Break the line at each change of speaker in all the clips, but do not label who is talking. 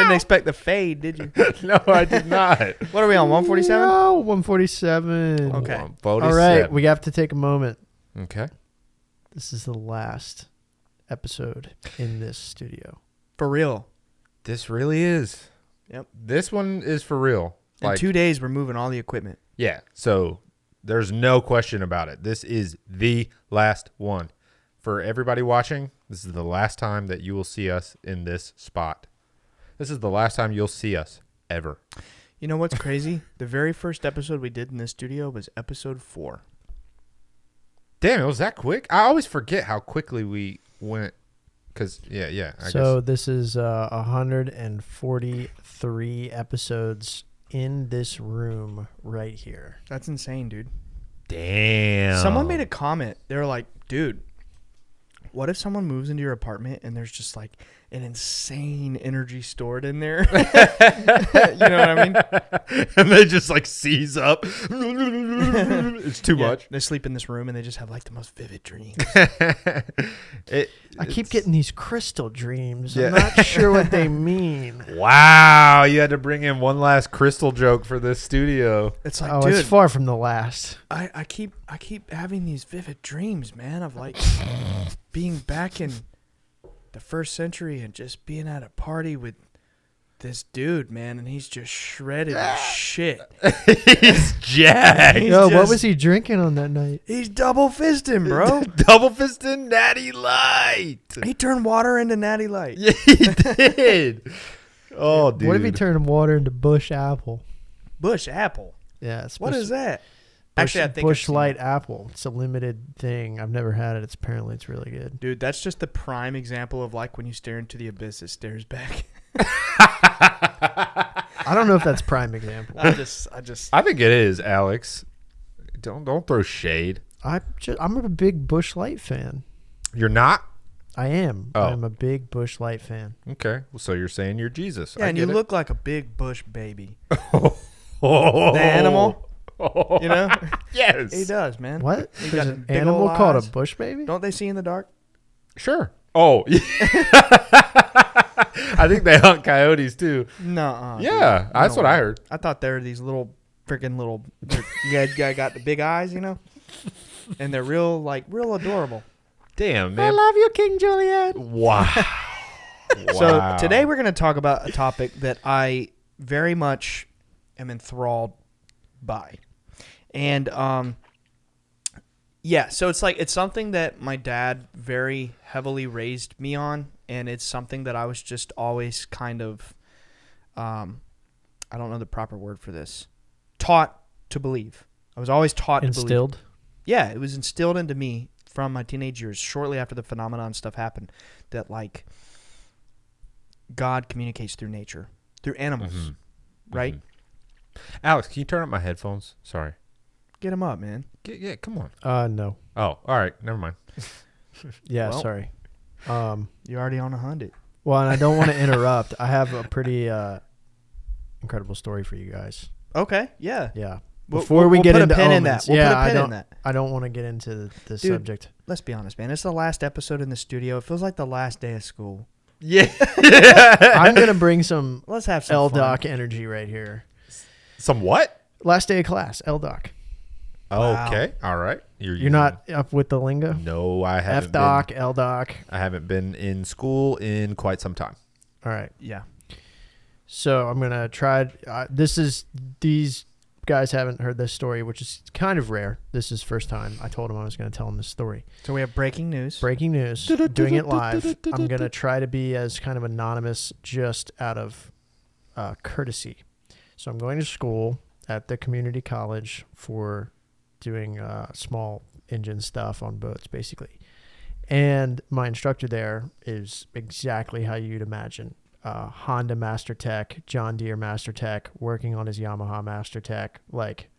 didn't expect the fade, did you?
No, I did not.
What are we on, 147?
No, 147.
Okay.
147.
All right, we have to take a moment.
Okay.
This is the last episode in this studio.
For real.
This really is.
Yep.
This one is for real.
In 2 days, we're moving all the equipment.
Yeah. So there's no question about it. This is the last one. For everybody watching, this is the last time that you will see us in this spot. This is the last time you'll see us ever.
You know what's crazy? The very first episode we did in this studio was episode 4.
Damn, it was that quick? I always forget how quickly we went. Because, yeah. I
So
guess.
this is 143 episodes in this room right here.
That's insane, dude.
Damn.
Someone made a comment. They were like, dude, what if someone moves into your apartment and there's just like an insane energy stored in there? You know what I mean?
And they just like seize up. It's too much.
They sleep in this room and they just have like the most vivid dreams.
I keep getting these crystal dreams.
Yeah.
I'm not sure what they mean.
Wow, you had to bring in one last crystal joke for this studio.
It's like,
Oh,
dude,
it's far from the last.
I keep having these vivid dreams, man, of like being back in the first century and just being at a party with this dude, man, and he's just shredded as shit.
He's jacked.
He's
Yo, what
just-
was he drinking on that night?
He's double fisting, bro.
Double fisted Natty Light.
He turned water into Natty Light.
Yeah, he did. Oh, dude.
What if he turned water into Bush Apple?
Bush apple.
Yeah, it's
What is that?
Bush,
Actually, I think I've
Bush
seen
Light
it.
Apple. It's a limited thing. I've never had it. Apparently it's really good.
Dude, that's just the prime example of like when you stare into the abyss, it stares back.
I don't know if that's prime example.
I just.
I think it is, Alex. Don't throw shade.
I'm a big Bush Light fan.
You're not?
I am.
Oh.
I'm a big Bush Light fan.
Okay. Well, so you're saying you're Jesus.
Yeah,
I
and
get
you
it.
look like a big bush baby.
Oh.
The animal, you know?
Yes.
He does, man.
What?
He
There's
got
an
big
animal
ol'
called
eyes.
a bush baby?
Don't they see in the dark?
Sure. Oh. I think they hunt coyotes too.
No.
Yeah, that's what I heard.
I thought they were these little freaking little. You guys got the big eyes, you know, and they're real adorable.
Damn,
I
man.
love you, King Juliet.
Wow.
So
Wow.
today we're going to talk about a topic that I very much am enthralled by, and yeah. So it's something that my dad very heavily raised me on, and it's something that I was just always kind of, I don't know the proper word for this, taught to believe. I was always taught to believe.
Instilled.
Yeah, it was instilled into me from my teenage years, shortly after the phenomenon stuff happened, that like God communicates through nature, through animals, right?
Mhm. Alex, can you turn up my headphones? Sorry.
Get them up, man.
Yeah, come on.
No.
Oh, all right. Never mind.
Yeah,
Well.
sorry.
You're already on 100.
Well, and I don't want to interrupt. I have a pretty incredible story for you guys.
Okay, yeah.
Yeah.
We'll-
Before we
we'll
get
put a
into
pin in
omens.
that. We'll
yeah,
put a pin in that.
I don't want to get into the
Dude.
subject.
Let's be honest, man. It's the last episode in the studio. It feels like the last day of school.
Yeah.
I'm gonna bring some
Let's have some fun.
LDoc energy right here.
Some what?
Last day of class, LDoc.
Wow.
Okay. All right.
You're not up with the lingo?
No, I haven't.
FDoc, LDoc.
I haven't been in school in quite some time.
All right.
Yeah.
So I'm gonna try. These guys haven't heard this story, which is kind of rare. This is first time. I told them I was gonna tell them this story.
So we have breaking news.
Breaking news. Doing it live. I'm gonna try to be as kind of anonymous, just out of courtesy. So I'm going to school at the community college for doing small engine stuff on boats, basically. And my instructor there is exactly how you'd imagine. Honda Master Tech, John Deere Master Tech, working on his Yamaha Master Tech, like,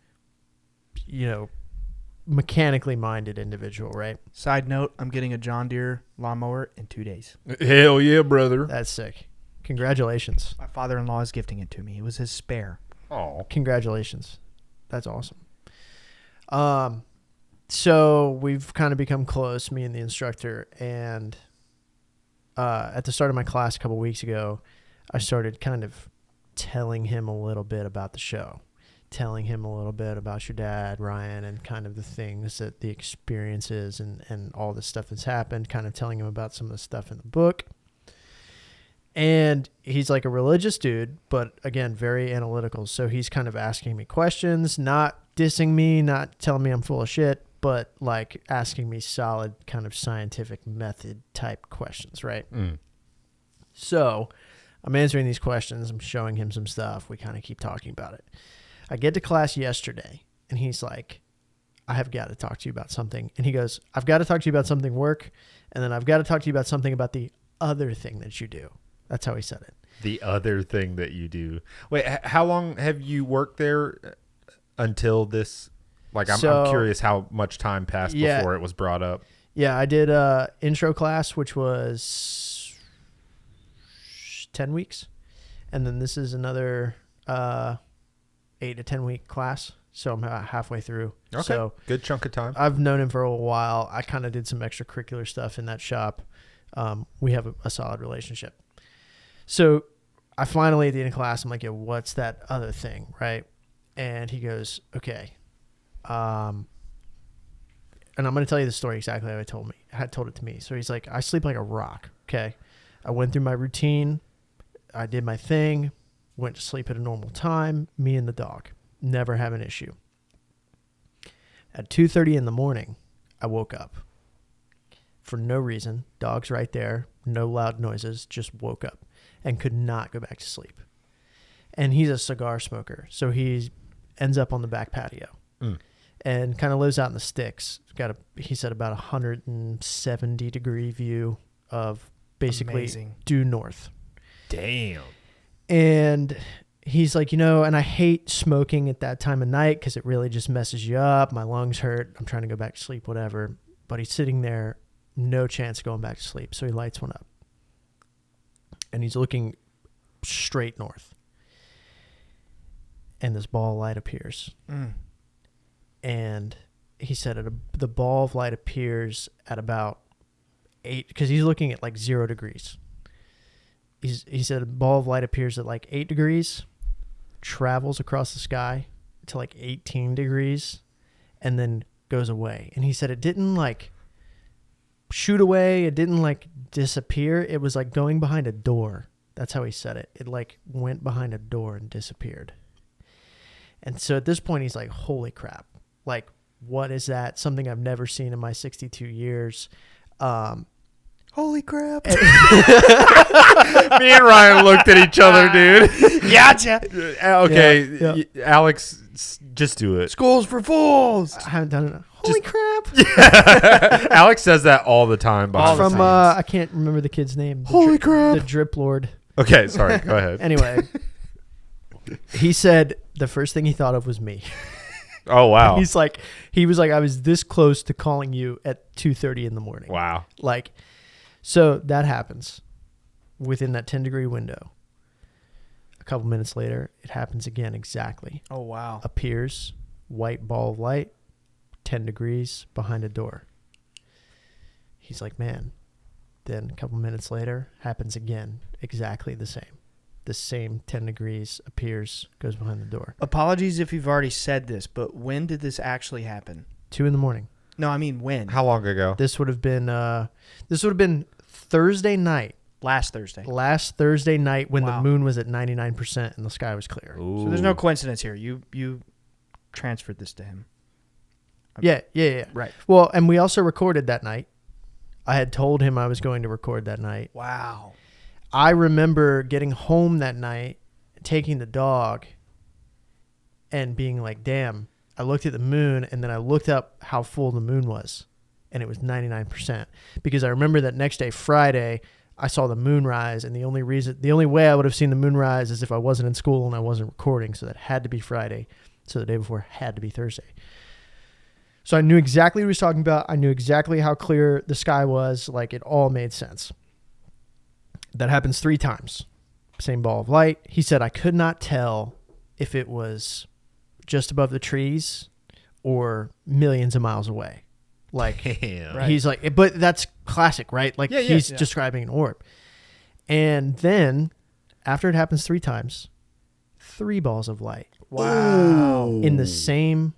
mechanically minded individual, right?
Side note, I'm getting a John Deere lawnmower in 2 days.
Hell yeah, brother.
That's sick. Congratulations.
My father-in-law is gifting it to me. It was his spare.
Oh.
Congratulations. That's awesome. So we've kind of become close, me and the instructor, and at the start of my class a couple weeks ago, I started kind of telling him a little bit about the show, telling him a little bit about your dad, Ryan, and kind of the things that the experiences and all the stuff that's happened, kind of telling him about some of the stuff in the book. And he's like a religious dude, but again, very analytical. So he's kind of asking me questions, not dissing me, not telling me I'm full of shit, but like asking me solid kind of scientific method type questions, right? So I'm answering these questions. I'm showing him some stuff. We kind of keep talking about it. I get to class yesterday, and he's like, I have got to talk to you about something. And he goes, I've got to talk to you about something work, and then I've got to talk to you about something about the other thing that you do. That's how he said it.
The other thing that you do. Wait, how long have you worked there until this? Like, I'm curious how much time passed before it was brought up. Yeah,
I did intro class, which was 10 weeks. And then this is another 8 to 10 week class. So I'm halfway through.
Okay,
so
good chunk of time.
I've known him for a while. I kind of did some extracurricular stuff in that shop. We have a solid relationship. So I finally, at the end of class, I'm like, yo, what's that other thing, right? And he goes, okay. And I'm going to tell you the story exactly how he told it to me. So he's like, I sleep like a rock, okay? I went through my routine. I did my thing, went to sleep at a normal time, me and the dog. Never have an issue. At 2:30 in the morning, I woke up. For no reason. Dog's right there. No loud noises. Just woke up and could not go back to sleep. And he's a cigar smoker. So he ends up on the back patio and kind of lives out in the sticks. He said about 170 degree view of basically due north.
Damn.
And he's like, and I hate smoking at that time of night because it really just messes you up. My lungs hurt. I'm trying to go back to sleep, whatever. But he's sitting there, no chance of going back to sleep. So he lights one up. And he's looking straight north. And this ball of light appears. And he said the ball of light appears at about 8, because he's looking at like 0 degrees. He said a ball of light appears at like 8 degrees, travels across the sky to like 18 degrees, and then goes away. And he said it didn't like shoot away. It didn't like disappear. It was like going behind a door. That's how he said it. It like went behind a door and disappeared. And so at this point, he's like, holy crap. Like, what is that? Something I've never seen in my 62 years.
Holy crap.
Me and Ryan looked at each other, dude.
Gotcha.
Okay,
Yeah.
Alex, just do it.
School's for fools.
I haven't done it. Holy crap.
Alex says that all the time.
From, I can't remember the kid's name.
Holy crap.
The Drip Lord.
Okay, sorry. Go ahead.
Anyway, he said the first thing he thought of was me.
Oh, wow.
He was like, I was this close to calling you at 2:30 in the morning.
Wow.
Like, so that happens within that 10-degree window. A couple minutes later, it happens again exactly.
Oh, wow.
Appears, white ball of light, 10 degrees behind a door. He's like, man. Then a couple minutes later, happens again, exactly the same. The same 10 degrees appears, goes behind the door.
Apologies if you've already said this, but when did this actually happen?
2 a.m.
No, I mean when.
How long ago?
This would have been Thursday night.
Last Thursday.
Last Thursday night when
Wow.
the moon was at 99% and the sky was clear.
Ooh.
So there's no coincidence here. You transferred this to him.
Yeah.
Right.
Well, and we also recorded that night. I had told him I was going to record that night.
Wow.
I remember getting home that night, taking the dog, and being like, damn, I looked at the moon, and then I looked up how full the moon was, and it was 99%. Because I remember that next day, Friday, I saw the moon rise, and the only way I would have seen the moon rise is if I wasn't in school and I wasn't recording, so that had to be Friday. So the day before had to be Thursday. So I knew exactly what he was talking about. I knew exactly how clear the sky was. Like, it all made sense. That happens 3 times. Same ball of light. He said I could not tell if it was just above the trees or millions of miles away. Like,
Damn.
He's like, but that's classic, right? Like,
Yeah,
he's
yeah.
describing an orb. And then After it happens 3 times, 3 balls of light
Wow.
in the same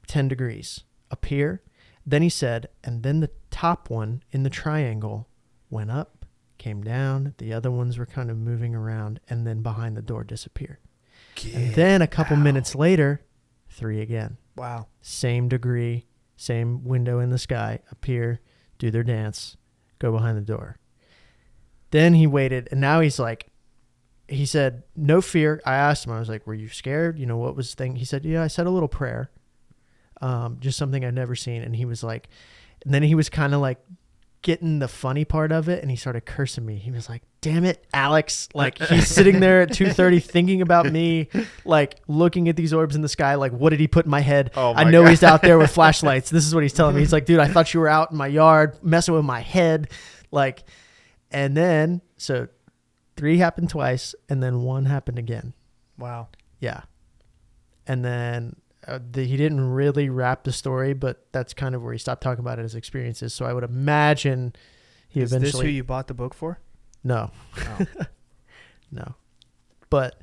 10 degrees appear. Then he said, and then the top one in the triangle went up, came down. The other ones were kind of moving around, and then behind the door disappeared. And then a couple minutes later, 3 again.
Wow.
Same degree, same window in the sky, appear, do their dance, go behind the door. Then he waited, and now he's like, he said, no fear. I asked him, I was like, were you scared? You know, what was the thing? He said, yeah, I said a little prayer. Just something I'd never seen. And he was like, and then he was kind of like getting the funny part of it, and he started cursing me. He was like, damn it, Alex. Like, he's sitting there at 2:30 thinking about me, like looking at these orbs in the sky. Like, what did he put in my head?
Oh
I
my
know
God.
he's out there with flashlights. This is what he's telling me. He's like, dude, I thought you were out in my yard messing with my head. Like, and then, so 3 happened twice, and then 1 happened again.
Wow.
Yeah. And then he didn't really wrap the story, but that's kind of where he stopped talking about his experiences. So I would imagine he
Is
eventually...
this who you bought the book for?
No.
Oh.
No. But,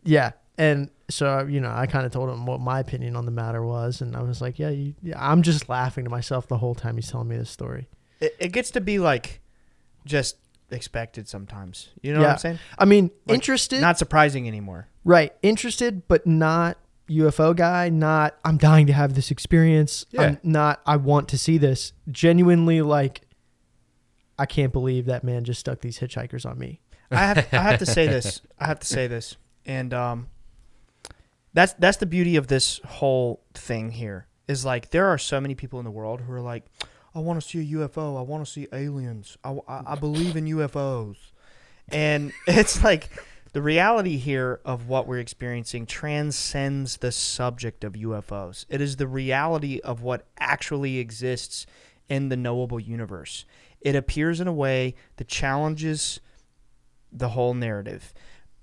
yeah. And so, you know, I kind of told him what my opinion on the matter was. And I was like, yeah, I'm just laughing to myself the whole time he's telling me this story.
It gets to be like just expected sometimes. You know what I'm saying?
I mean,
Like,
interested.
Not surprising anymore.
Right. Interested, but not UFO guy. Not, I'm dying to have this experience.
Yeah.
I'm not, I want to see this. Genuinely, like, I can't believe that man just stuck these hitchhikers on me.
I have to say this. And that's the beauty of this whole thing here is like there are so many people in the world who are like, I want to see a UFO. I want to see aliens. I believe in UFOs. And it's like the reality here of what we're experiencing transcends the subject of UFOs. It is the reality of what actually exists in the knowable universe. It appears in a way that challenges the whole narrative.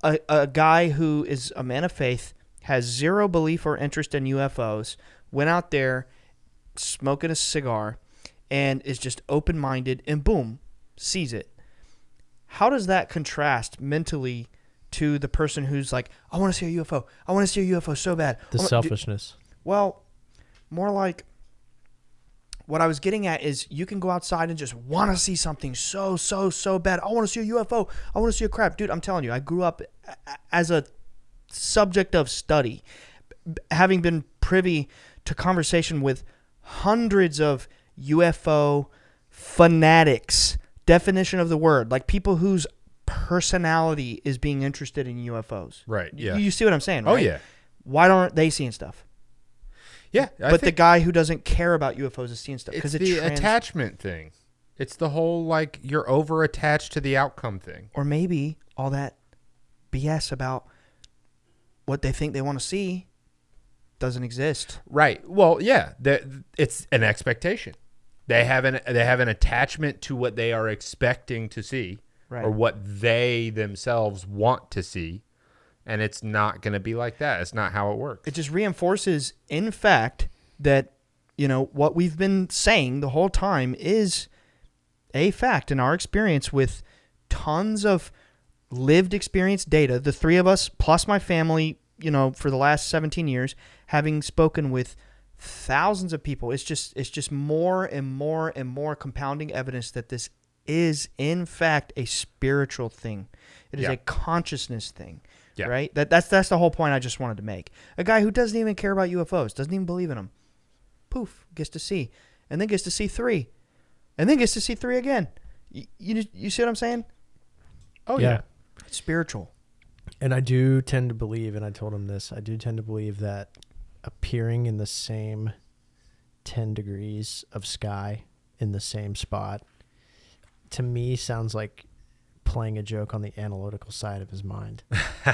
A guy who is a man of faith, has zero belief or interest in UFOs, went out there smoking a cigar, and is just open-minded, and boom, sees it. How does that contrast mentally to the person who's like, I want to see a UFO. I want to see a UFO so bad.
The selfishness.
Well, more like what I was getting at is you can go outside and just want to see something so bad. I want to see a UFO. I want to see a crap. Dude, I'm telling you, I grew up as a subject of study, having been privy to conversation with hundreds of UFO fanatics, definition of the word, like people whose personality is being interested in UFOs.
Right, yeah.
You see what I'm saying, right?
Oh, yeah.
Why aren't they seeing stuff?
Yeah.
But the guy who doesn't care about UFOs is seeing stuff.
It's
Because
the attachment thing. It's the whole, like, you're over-attached to the outcome thing.
Or maybe all that BS about what they think they want to see doesn't exist.
Right. Well, yeah. It's an expectation. They have an attachment to what they are expecting to see,
Right.
or what they themselves want to see, and it's not going to be like that. It's not how it works.
It just reinforces, in fact, that, you know, what we've been saying the whole time is a fact in our experience with tons of lived experience data. The 3 of us, plus my family, you know, for the last 17 years, having spoken with thousands of people. It's just more and more and more compounding evidence that this is, in fact, a spiritual thing. It is a consciousness thing.
Yeah.
Right? That's the whole point I just wanted to make. A guy who doesn't even care about UFOs, doesn't even believe in them, poof, gets to see. And then gets to see 3. And then gets to see 3 again. You see what I'm saying?
Oh, yeah.
It's spiritual.
And I do tend to believe, and I told him this, I do tend to believe that appearing in the same 10 degrees of sky in the same spot, to me, sounds like playing a joke on the analytical side of his mind.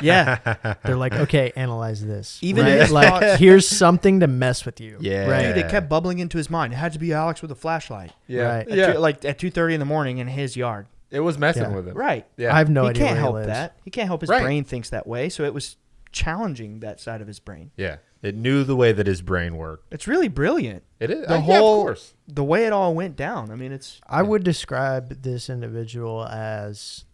Yeah.
They're like, okay, analyze this.
Even
right?
his
like,
thoughts-
here's something to mess with you.
Yeah.
Right.
Dude, it kept bubbling into his mind. It had to be Alex with a flashlight.
Yeah.
Right.
Like at 2:30 in the morning in his yard.
It was messing
Yeah.
with him.
Right.
Yeah.
I have no
He
idea
can't
where
help
he lives.
that. He can't help his
Right.
brain thinks that way. So it was challenging that side of his brain.
Yeah. It knew the way that his brain worked.
It's really brilliant.
It is.
The
Yeah,
whole,
of course.
the way it all went down. I mean, it's
I would describe this individual as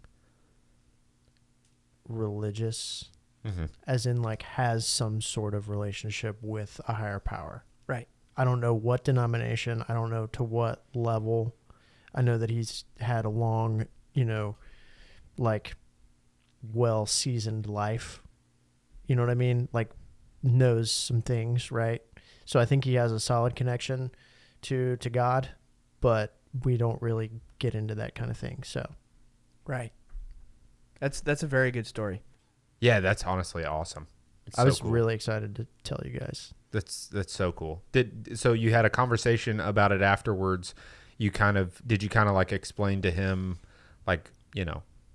religious,
Mm-hmm.
as in like has some sort of relationship with a higher power.
Right.
I don't know what denomination. I don't know to what level. I know that he's had a long, like well-seasoned life. You know what I mean? Like knows some things, right? So I think he has a solid connection to God, but we don't really get into that kind of thing. So,
Right. That's a very good story.
Yeah, that's honestly awesome. It's
I
so
was
cool.
really excited to tell you guys.
That's so cool. So you had a conversation about it afterwards. Did you kind of like explain to him, like,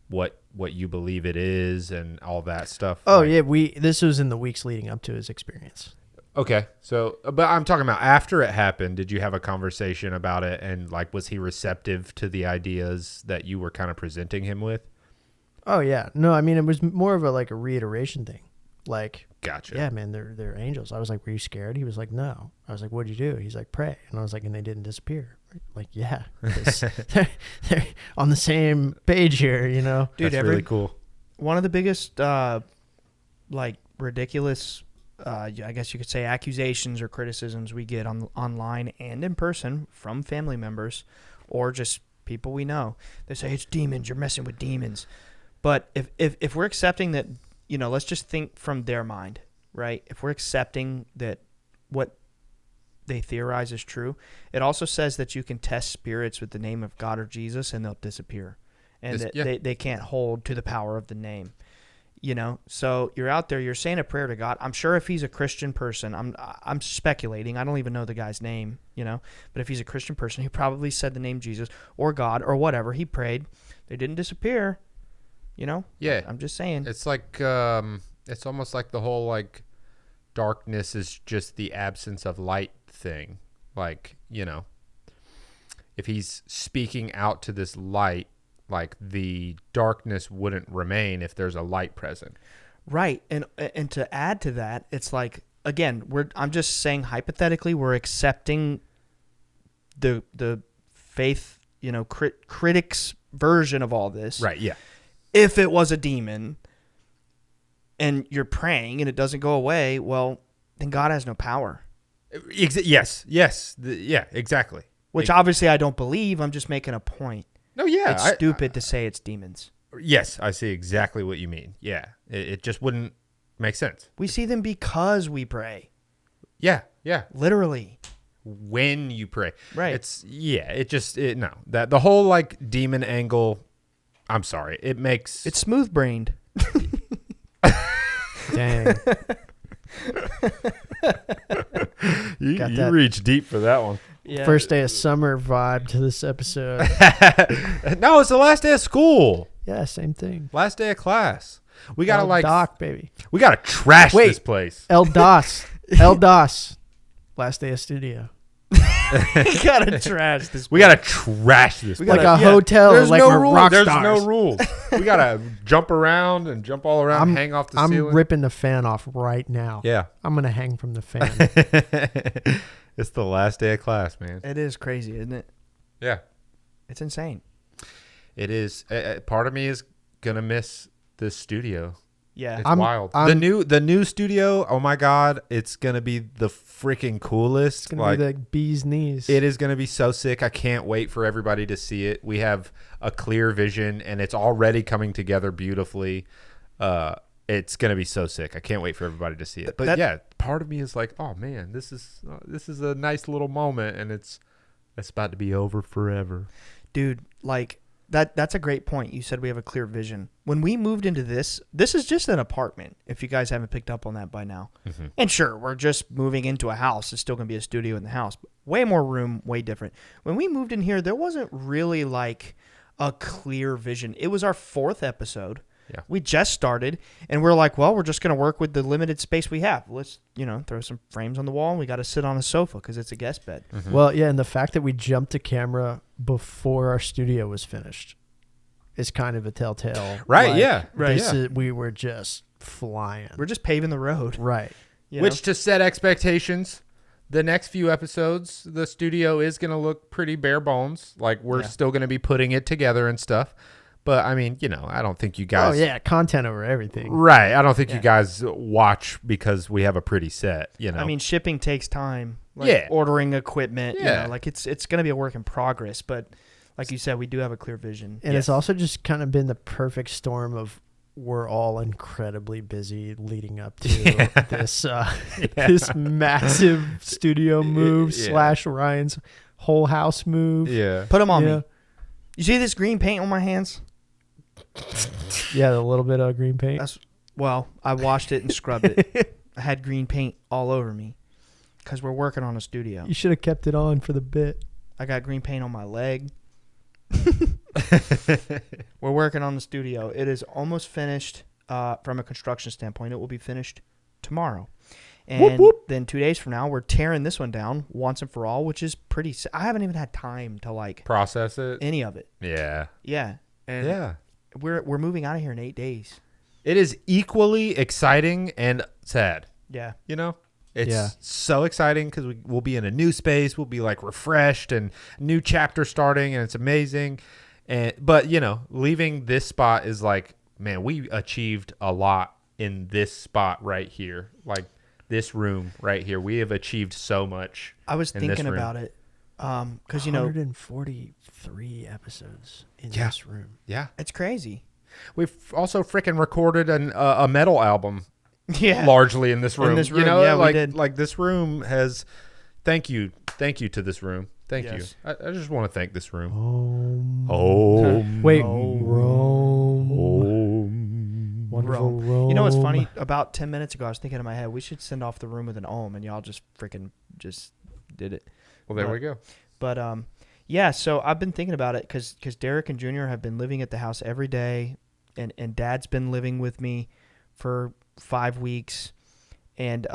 what you believe it is and all that stuff?
Oh
like,
yeah, this was in the weeks leading up to his experience.
Okay. So, but I'm talking about after it happened, did you have a conversation about it, and like, was he receptive to the ideas that you were kind of presenting him with?
Oh yeah, no, I mean it was more of a reiteration thing. Like,
Gotcha.
yeah, man, they're angels. I was like, were you scared? He was like, no. I was like, what'd you do? He's like, pray. And I was like, and they didn't disappear. Like, yeah, 'cause they're on the same page here,
Dude,
That's really cool.
One of the biggest, ridiculous, I guess you could say, accusations or criticisms we get online and in person from family members or just people we know. They say, it's demons, you're messing with demons. But if we're accepting that, let's just think from their mind, right? If we're accepting that what they theorize is true, it also says that you can test spirits with the name of God or Jesus and they'll disappear. And they can't hold to the power of the name. So you're out there, you're saying a prayer to God. I'm sure if he's a Christian person, I'm speculating, I don't even know the guy's name, but if he's a Christian person, he probably said the name Jesus or God or whatever. He prayed. They didn't disappear,
Yeah.
I'm just saying.
It's like, it's almost like the whole, like, darkness is just the absence of light thing. Like, if he's speaking out to this light, like, the darkness wouldn't remain if there's a light present.
Right. And to add to that, it's like, again, I'm just saying hypothetically we're accepting the faith, critics version of all this.
Right, yeah.
If it was a demon and you're praying and it doesn't go away, well, then God has no power.
Yes. Yeah, exactly.
Which obviously I don't believe. I'm just making a point.
No, yeah.
It's stupid to say it's demons.
Yes, I see exactly what you mean. Yeah, it just wouldn't make sense.
We see them because we pray.
Yeah.
Literally.
When you pray.
Right.
No. That the whole, like, demon angle, I'm sorry.
It's smooth-brained.
Dang.
You reach deep for that one.
Yeah.
First day of summer vibe to this episode.
No, it's the last day of school.
Yeah, same thing.
Last day of class. We gotta
Doc, baby.
we gotta trash this place.
El Dos. Last day of studio.
We gotta trash this.
We gotta trash this.
Like a hotel.
There's
like
no
we're
rules.
rock
There's
stars.
no rules. We gotta jump around and jump all around, hang off the
I'm
ceiling.
ripping the fan off right now.
Yeah.
I'm gonna hang from the fan.
It's the last day of class, man.
It is crazy, isn't it?
Yeah.
It's insane.
It is. Part of me is gonna miss this studio.
Yeah.
It's wild. The new studio. Oh my God! It's gonna be the freaking coolest.
It's gonna be the bee's knees.
It is gonna be so sick. I can't wait for everybody to see it. We have a clear vision, and it's already coming together beautifully. It's gonna be so sick. I can't wait for everybody to see it. But yeah, part of me is like, oh man, this is a nice little moment, and it's about to be over forever,
dude. Like that's a great point. You said we have a clear vision. When we moved into this is just an apartment. If you guys haven't picked up on that by now, and sure, we're just moving into a house. It's still gonna be a studio in the house, but way more room, way different. When we moved in here, there wasn't really like a clear vision. It was our 4th episode.
Yeah.
We just started, and we're like, well, we're just going to work with the limited space we have. Let's, throw some frames on the wall, and we got to sit on a sofa because it's a guest bed.
Mm-hmm.
Well, yeah, and the fact that we jumped to camera before our studio was finished is kind of a telltale.
Right,
like,
yeah. Right,
we were just flying.
We're just paving the road.
Right.
Which, to set expectations, the next few episodes, the studio is going to look pretty bare bones. Like, we're still going to be putting it together and stuff. But I mean, I don't think you guys.
Oh yeah, content over everything.
Right. I don't think
Yeah.
you guys watch because we have a pretty set.
I mean, shipping takes time.
Yeah.
Ordering equipment.
Yeah.
It's going to be a work in progress. But like you said, we do have a clear vision.
And it's also just kind of been the perfect storm of we're all incredibly busy leading up to this this massive studio move / Ryan's whole house move.
Yeah.
Put them on me. You see this green paint on my hands?
Yeah, a little bit of green paint.
Well, I washed it and scrubbed it. I had green paint all over me because we're working on a studio.
You should have kept it on for the bit.
I got green paint on my leg. We're working on the studio. It is almost finished from a construction standpoint. It will be finished tomorrow. And then 2 days from now, we're tearing this one down once and for all, which is pretty... I haven't even had time to
process it.
Any of it.
Yeah.
Yeah. And
yeah.
We're moving out of here in 8 days.
It is equally exciting and sad.
Yeah.
It's so exciting because we'll be in a new space. We'll be refreshed and new chapter starting, and it's amazing. But leaving this spot is man, we achieved a lot in this spot right here. This room right here, we have achieved so much.
I was thinking about it because
143 episodes in this room.
Yeah,
it's crazy.
We've also freaking recorded a metal album.
Yeah,
largely in this room.
We did.
This room has. Thank you to this room. Thank you. I just want to thank this room.
Wait,
Rome.
Wonderful
Rome.
Rome.
You know what's funny? About 10 minutes ago, I was thinking in my head, we should send off the room with an ohm, and y'all just freaking just did it.
Well, there we go.
But so I've been thinking about it because Derek and Junior have been living at the house every day, and Dad's been living with me for 5 weeks, and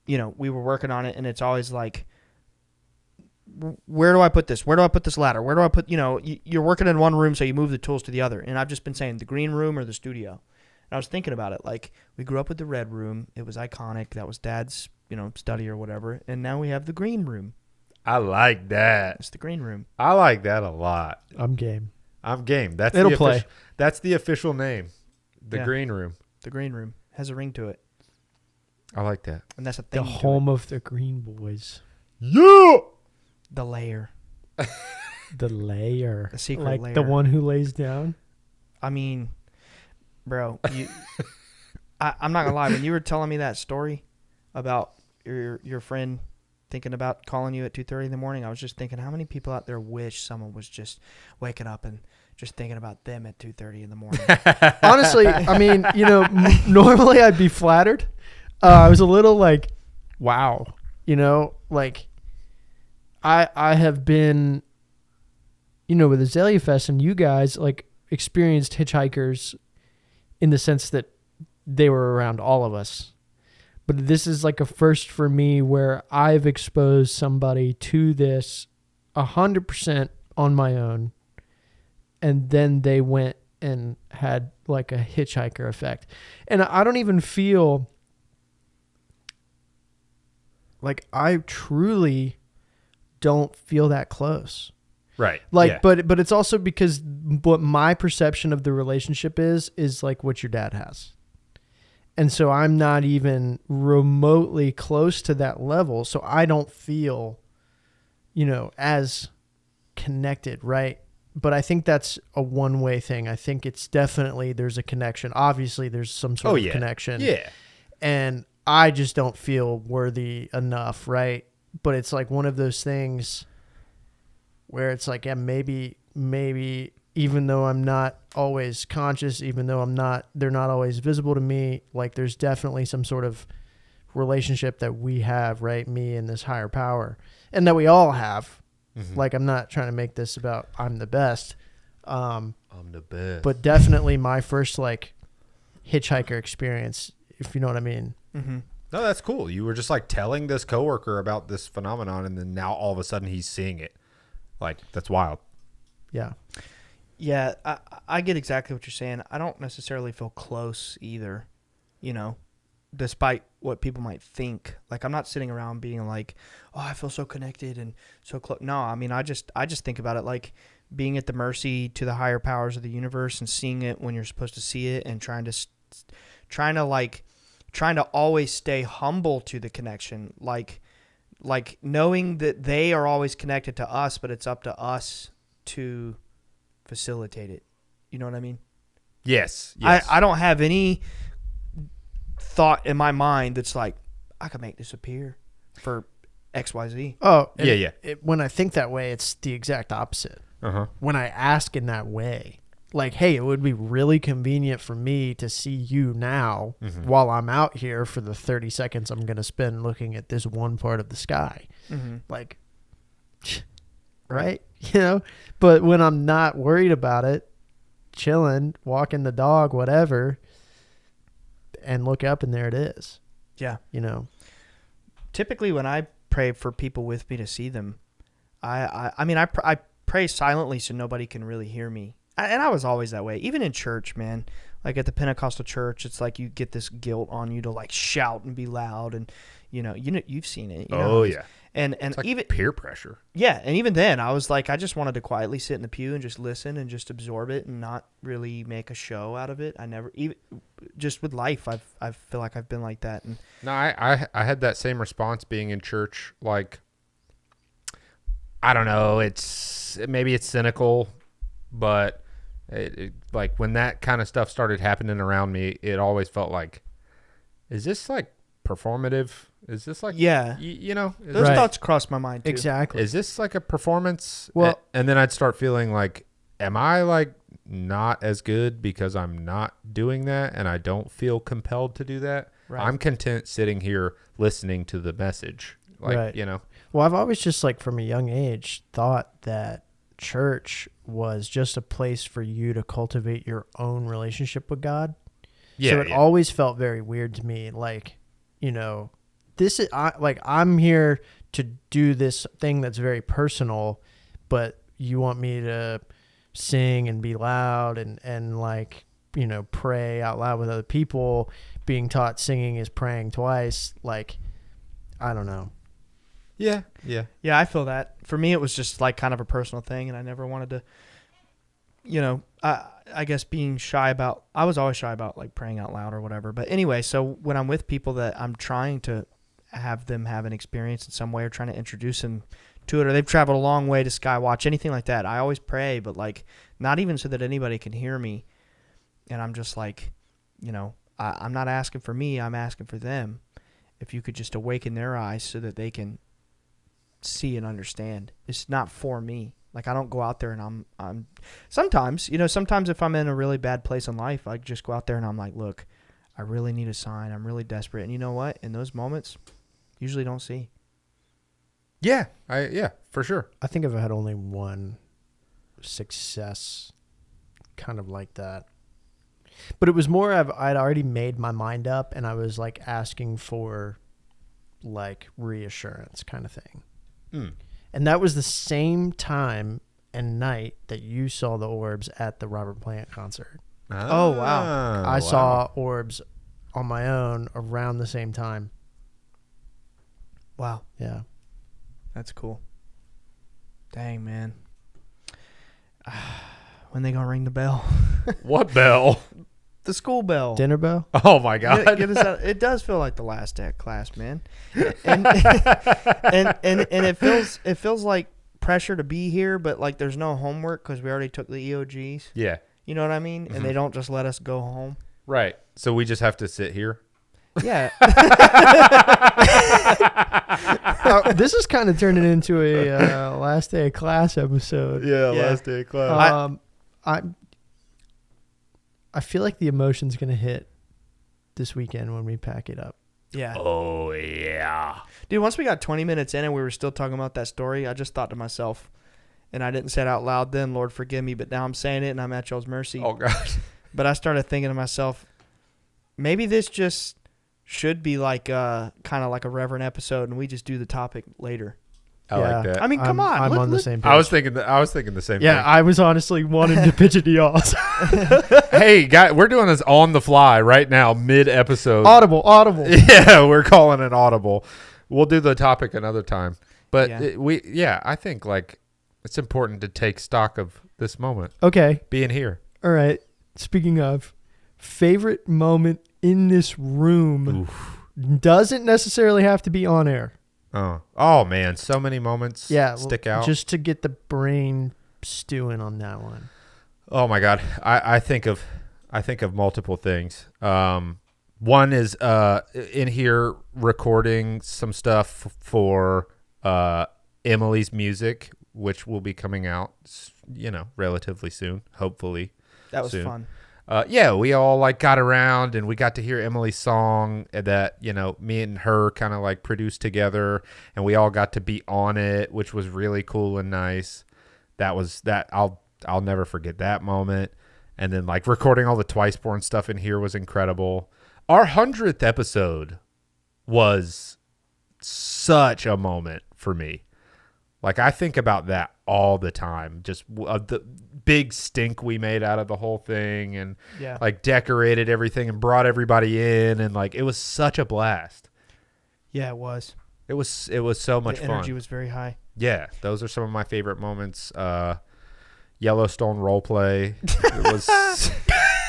we were working on it, and it's always where do I put this? Where do I put this ladder? Where do I put, you're working in one room, so you move the tools to the other. And I've just been saying the green room or the studio. And I was thinking about it. We grew up with the red room. It was iconic. That was Dad's, study or whatever. And now we have the green room.
I like that.
It's the green room.
I like that a lot.
I'm game.
It'll play. That's the official name. The green room.
The green room has a ring to it.
I like that.
And that's a thing.
The home of the Green Boys.
Yeah.
The layer.
The layer.
The secret layer.
The one who lays down.
I mean, bro, I'm not gonna lie. When you were telling me that story about your friend thinking about calling you at 2:30 in the morning, I was just thinking, how many people out there wish someone was just waking up and just thinking about them at 2:30 in the morning?
Honestly, I mean, normally I'd be flattered. I was a little wow, I have been, with Azalea Fest and you guys experienced hitchhikers in the sense that they were around all of us. But this is a first for me where I've exposed somebody to this 100% on my own. And then they went and had a hitchhiker effect. And I don't even feel I truly don't feel that close.
Right.
But it's also because what my perception of the relationship is what your dad has. And so I'm not even remotely close to that level. So I don't feel, as connected, right? But I think that's a one-way thing. I think it's definitely there's a connection. Obviously, there's some sort of connection.
Yeah.
And I just don't feel worthy enough, right? But it's one of those things where it's maybe even though I'm not always conscious, even though they're not always visible to me, there's definitely some sort of relationship that we have, right? Me and this higher power, and that we all have. Mm-hmm. I'm not trying to make this about I'm the best.
I'm the best.
But definitely my first hitchhiker experience, if you know what I mean.
Mm-hmm.
No, that's cool. You were just telling this coworker about this phenomenon, and then now all of a sudden he's seeing it. That's wild.
Yeah.
Yeah, I get exactly what you're saying. I don't necessarily feel close either, despite what people might think. I'm not sitting around being oh, I feel so connected and so close. No, I mean, I just think about it being at the mercy to the higher powers of the universe and seeing it when you're supposed to see it, and trying to always stay humble to the connection, like knowing that they are always connected to us, but it's up to us to facilitate it. You know what I mean?
Yes.
I don't have any thought in my mind that's like, I could make this appear for XYZ.
Oh,
yeah.
When I think that way, it's the exact opposite.
Uh-huh.
When I ask in that way, like, hey, it would be really convenient for me to see you now while I'm out here for the 30 seconds I'm going to spend looking at this one part of the sky.
Mm-hmm.
Like, right? You know? But when I'm not worried about it, chilling, walking the dog, whatever, and look up and there it is.
Yeah.
You know?
Typically when I pray for people with me to see them, I pray silently so nobody can really hear me. And I was always that way, even in church, man. Like at the Pentecostal church, it's like you get this guilt on you to like shout and be loud, and you've seen it. You know,
Oh yeah.
And
It's like
even
peer pressure.
yeah, and even then, I was like, I just wanted to quietly sit in the pew and just listen and just absorb it and not really make a show out of it. I never even just with life, I feel like I've been like that. And
No, I had that same response being in church. Like, I don't know. Maybe it's cynical, but like when that kind of stuff started happening around me, it always felt like, is this like performative? Is this like,
yeah,
you know,
those
Right.
thoughts crossed my mind too.
Exactly.
is this like a performance?
Well-
And then I'd start feeling like, am I like not as good because I'm not doing that and I don't feel compelled to do that?
Right.
I'm content sitting here listening to the message. Like,
Right.
you know,
Well, I've always just like from a young age thought that church was just a place for you to cultivate your own relationship with God.
yeah,
So it always felt very weird to me. Like, you know, I'm here to do this thing that's very personal, but you want me to sing and be loud and like, you know, pray out loud with other people. Being taught singing is praying twice. Like, I don't know.
yeah.
Yeah, I feel that. For me, it was just like kind of a personal thing, and I never wanted to, you know, I guess being shy about, I was always shy about like praying out loud or whatever. But anyway, so when I'm with people that I'm trying to have them have an experience in some way or trying to introduce them to it, or they've traveled a long way to Skywatch, anything like that, I always pray, but like not even so that anybody can hear me. And I'm just like, you know, I'm not asking for me, I'm asking for them. If you could just awaken their eyes so that they can see and understand. It's not for me. Like I don't go out there and I'm sometimes if I'm in a really bad place in life, I just go out there and I'm like, look, I really need a sign. I'm really desperate. And you know what? In those moments, usually don't see.
Yeah, for sure.
I think I've had only one success kind of like that. But it was more of I'd already made my mind up and I was like asking for like reassurance kind of thing.
Mm.
And that was the same time and night that you saw the orbs at the Robert Plant concert.
Oh, wow.
I saw orbs on my own around the same time.
Wow.
Yeah.
That's cool. Dang, man. When they gonna ring the bell?
What bell?
The school bell.
Dinner bell?
Oh my God.
Get us out. It does feel like the last day of class, man. And it feels like pressure to be here, but like there's no homework because we already took the EOGs.
Yeah.
You know what I mean?
Mm-hmm.
And they don't just let us go home.
Right. So we just have to sit here.
Yeah.
This is kind of turning into a last day of class episode.
Yeah.
Yeah.
Last day of class.
I feel like the emotion's gonna hit this weekend when we pack it up.
Yeah.
Oh yeah.
Dude, once we got 20 minutes in and we were still talking about that story, I just thought to myself, and I didn't say it out loud then, Lord forgive me, but now I'm saying it and I'm at y'all's mercy.
Oh gosh.
But I started thinking to myself, maybe this just should be like kind of like a reverend episode and we just do the topic later.
I like that.
I mean, come on.
I'm
look-
on the
look-
same page.
I was thinking the same
Yeah, I was honestly wanting to pitch it to y'all.
thing. Hey, guys, we're doing this on the fly right now, mid episode.
Audible.
Yeah, we're calling it audible. We'll do the topic another time. But
Yeah.
I think like It's important to take stock of this moment,
Okay.
being here.
All right. Speaking of favorite moment in this room,
Oof.
doesn't necessarily have to be on air.
Oh man, so many moments stick out.
Just to get the brain stewing on that one.
Oh my God, I think of multiple things. One is in here recording some stuff for Emily's music, which will be coming out, relatively soon, hopefully.
That was
soon.
fun.
Yeah, we all like got around and we got to hear Emily's song that, me and her kind of like produced together, and we all got to be on it, which was really cool and nice. I'll never forget that moment. And then like recording all the Twiceborn stuff in here was incredible. Our 100th episode was such a moment for me. Like, I think about that all the time. Just the big stink we made out of the whole thing, and like decorated everything and brought everybody in, and like it was such a blast.
Yeah, it was.
It was so much
the
fun.
Energy was very high.
Yeah, those are some of my favorite moments. Yellowstone roleplay. It was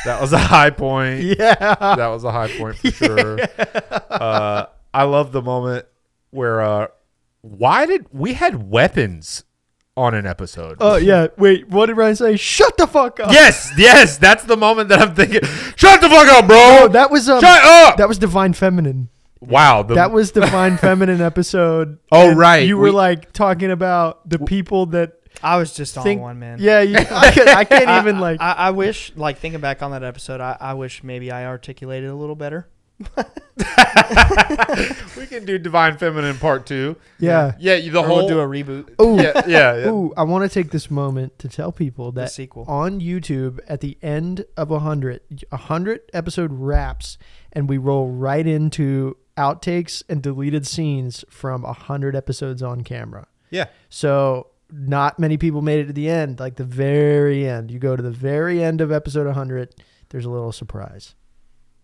that was a high point.
Yeah,
that was a high point for sure. I love the moment where why did we had weapons on an episode?
Oh yeah. Wait, what did Ryan say? Shut the fuck up.
Yes, that's the moment that I'm thinking. Shut the fuck up, bro.
Oh, that was
shut up.
That was Divine Feminine.
Wow,
that was Divine Feminine episode.
Oh right,
you were like talking about the people that
I was just on one, man.
Yeah, I can't even like.
I wish, like thinking back on that episode, I wish maybe I articulated a little better.
We can do Divine Feminine Part 2.
Yeah.
We'll do a reboot.
Oh
yeah.
Ooh, I want to take this moment to tell people that
the sequel.
On YouTube at the end of 100 episode wraps, and we roll right into outtakes and deleted scenes from 100 episodes on camera.
Yeah.
So not many people made it to the end, like the very end. You go to the very end of episode 100, there's a little surprise.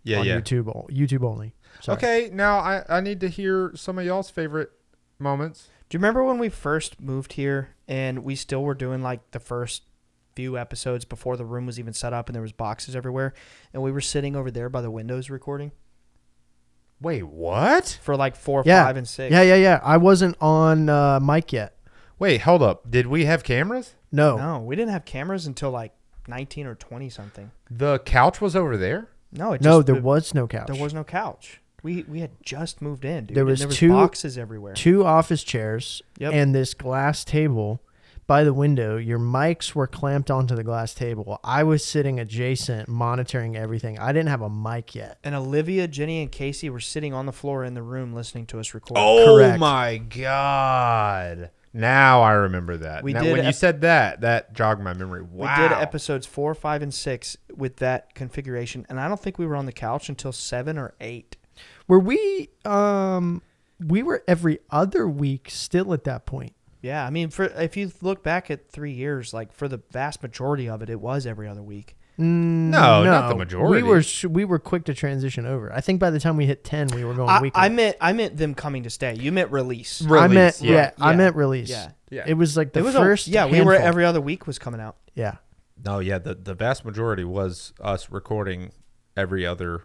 Yeah,
on
yeah.
YouTube only. Sorry.
Okay, now I need to hear some of y'all's favorite moments.
Do you remember when we first moved here and we still were doing like the first few episodes before the room was even set up and there was boxes everywhere, and we were sitting over there by the windows recording?
Wait, what?
For like 4, 5, and 6.
Yeah. I wasn't on mic yet.
Wait, hold up. Did we have cameras?
No, we didn't have cameras until like 19 or 20 something.
The couch was over there?
No,
there was no couch.
There was no couch. We had just moved in, dude.
There was
two boxes everywhere.
2 office chairs and this glass table by the window. Your mics were clamped onto the glass table. I was sitting adjacent monitoring everything. I didn't have a mic yet.
And Olivia, Jenny, and Casey were sitting on the floor in the room listening to us record.
Oh,
correct.
My God. Now I remember that. When you said that jogged my memory. Wow.
We did episodes 4, 5, and 6 with that configuration, and I don't think we were on the couch until 7 or 8.
Were we? We were every other week still at that point.
Yeah, I mean, if you look back at 3 years, like for the vast majority of it, it was every other week.
No, not the majority.
We were quick to transition over. I think by the time we hit 10, we were going weekly.
I meant them coming to stay. You meant release.
I meant release.
Yeah.
It was like the first.
We were every other week was coming out.
Yeah.
No, yeah. The vast majority was us recording every other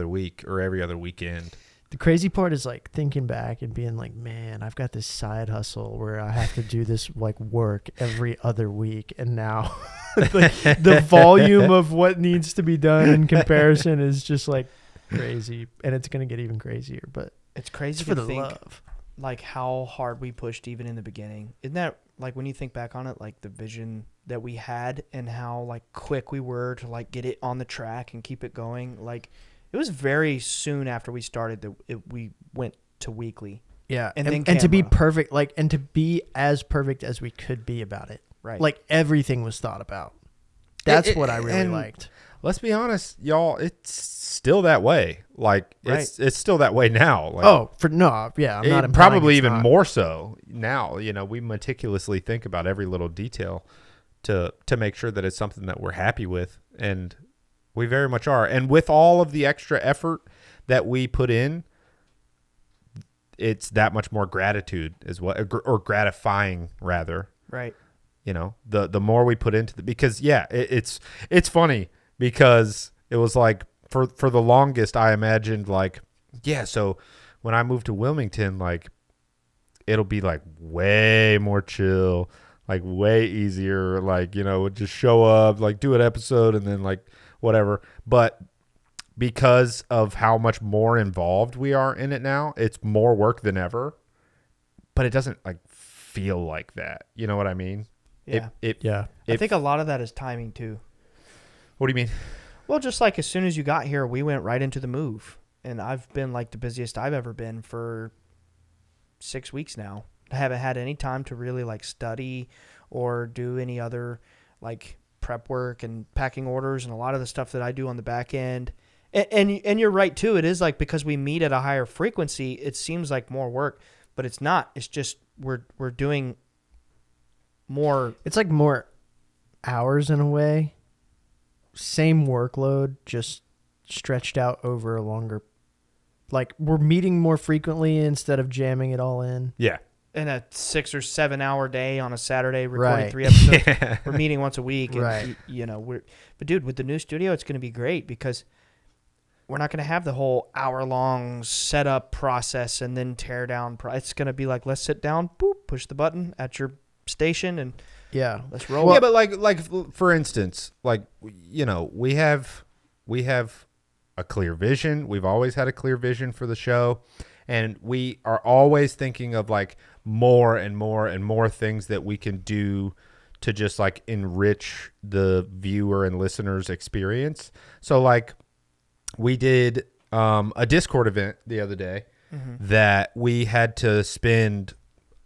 week or every other weekend.
The crazy part is like thinking back and being like, man, I've got this side hustle where I have to do this like work every other week, and now the volume of what needs to be done in comparison is just like crazy, and it's gonna get even crazier. But
it's crazy
for
to
the
think
love.
Like how hard we pushed even in the beginning. Isn't that like when you think back on it, like the vision that we had and how like quick we were to like get it on the track and keep it going? Like it was very soon after we started that we went to weekly.
Yeah,
and
to be perfect, like, and to be as perfect as we could be about it.
Right.
Like everything was thought about. That's what I really liked.
Let's be honest, y'all. It's still that way. Like it's still that way now. Like,
I'm not
probably even more so now. We meticulously think about every little detail to make sure that it's something that we're happy with, and we very much are. And with all of the extra effort that we put in, it's that much more gratitude as well, or gratifying rather,
Right.
You know, the more we put into because it's funny because it was like for the longest I imagined like, yeah, so when I moved to Wilmington, like it'll be like way more chill, like way easier, like, you know, just show up, like do an episode and then like whatever. But because of how much more involved we are in it now, it's more work than ever. But it doesn't like feel like that. You know what I mean?
Yeah.
Yeah.
I think a lot of that is timing too.
What do you mean?
Well, just like as soon as you got here, we went right into the move. And I've been like the busiest I've ever been for 6 weeks now. I haven't had any time to really like study or do any other like prep work and packing orders and a lot of the stuff that I do on the back end. And you're right too. It is like because we meet at a higher frequency, it seems like more work, but it's not. It's just we're doing more.
It's like more hours in a way. Same workload, just stretched out over a longer. Like we're meeting more frequently instead of jamming it all in.
Yeah.
In a 6 or 7 hour day on a Saturday recording
Right.
3 episodes.
Yeah.
We're meeting once a week. And,
Right.
you know, but dude, with the new studio, it's going to be great because we're not going to have the whole hour-long setup process and then tear down. It's going to be like, let's sit down, boop, push the button at your station, and
Yeah.
let's roll.
Yeah, but like for instance, like, you know, we have a clear vision. We've always had a clear vision for the show, and we are always thinking of like more and more and more things that we can do to just like enrich the viewer and listener's experience. So like we did a Discord event the other day that we had to spend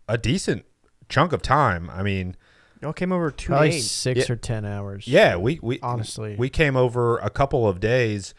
a decent chunk of time. I mean,
Y'all came over 2
Probably
days.
6 or 10 hours.
yeah, we
honestly.
we came over a couple of days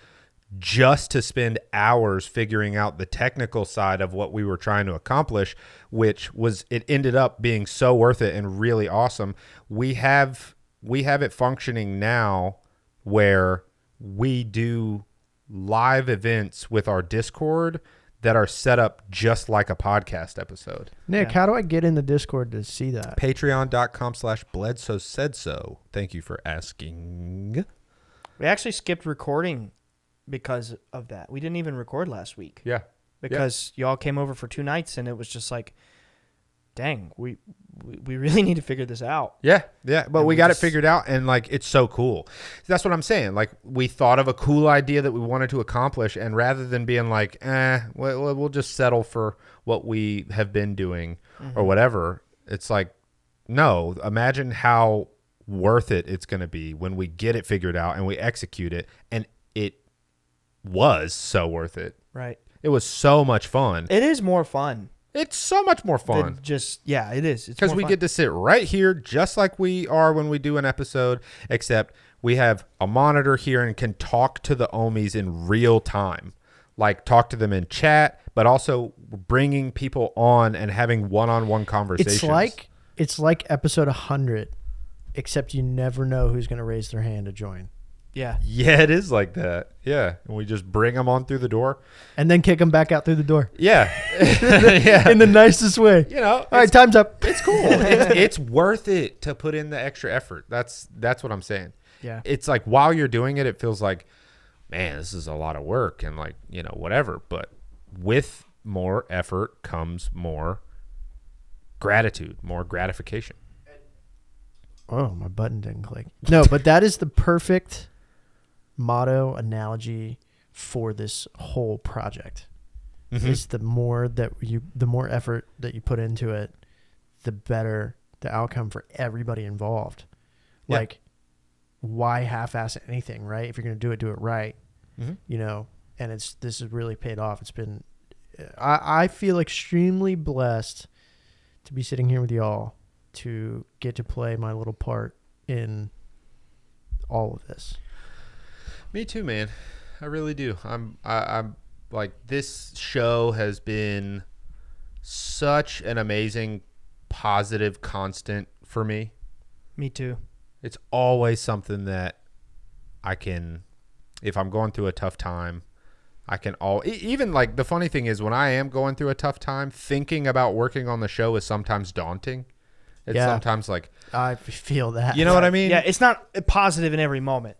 just to spend hours figuring out the technical side of what we were trying to accomplish, which was, it ended up being so worth it and really awesome. We have it functioning now where we do live events with our Discord that are set up just like a podcast episode.
Nick,
Yeah.
how do I get in the Discord to see that?
Patreon.com/Bledsoe Said So. Thank you for asking.
We actually skipped recording because of that. We didn't even record last week
Yeah.
because y'all came over for 2 nights, and it was just like, dang, we really need to figure this out.
Yeah, but
And
we
we
got
just-
it figured out, and like it's so cool. That's what I'm saying. Like we thought of a cool idea that we wanted to accomplish, and rather than being like, we'll just settle for what we have been doing or whatever, it's like, no, imagine how worth it's going to be when we get it figured out and we execute it, and it was so worth it.
Right.
It was so much fun.
It is more fun.
It's so much more fun.
Than just, yeah, it is. It's
Because
more
we
fun.
get to sit right here just like we are when we do an episode, except we have a monitor here and can talk to the Omies in real time. Like talk to them in chat, but also bringing people on and having one-on-one conversations.
It's like episode 100, except you never know who's going to raise their hand to join.
Yeah.
Yeah, it is like that. Yeah. And we just bring them on through the door.
And then kick them back out through the door.
Yeah. Yeah.
In the nicest way.
You know,
All right, time's up.
it's cool. It's worth it to put in the extra effort. That's what I'm saying.
Yeah.
It's like while you're doing it, it feels like, man, this is a lot of work and like, you know, whatever. But with more effort comes more gratitude, more gratification.
Oh, my button didn't click. No, but that is the perfect motto, analogy for this whole project.
Mhm.
Is the more effort that you put into it, the better the outcome for everybody involved.
Yeah.
Like, why half-ass anything, right? If you're going to do it right.
Mhm.
You know, and this has really paid off. It's been, I feel extremely blessed to be sitting here with y'all to get to play my little part in all of this.
Me too, man. I really do. I'm like, this show has been such an amazing, positive constant for me.
Me too.
It's always something that I can, if I'm going through a tough time, I can even like the funny thing is when I am going through a tough time, thinking about working on the show is sometimes daunting It's
Yeah.
sometimes like,
I feel that.
you know what I mean?
Yeah, it's not positive in every moment,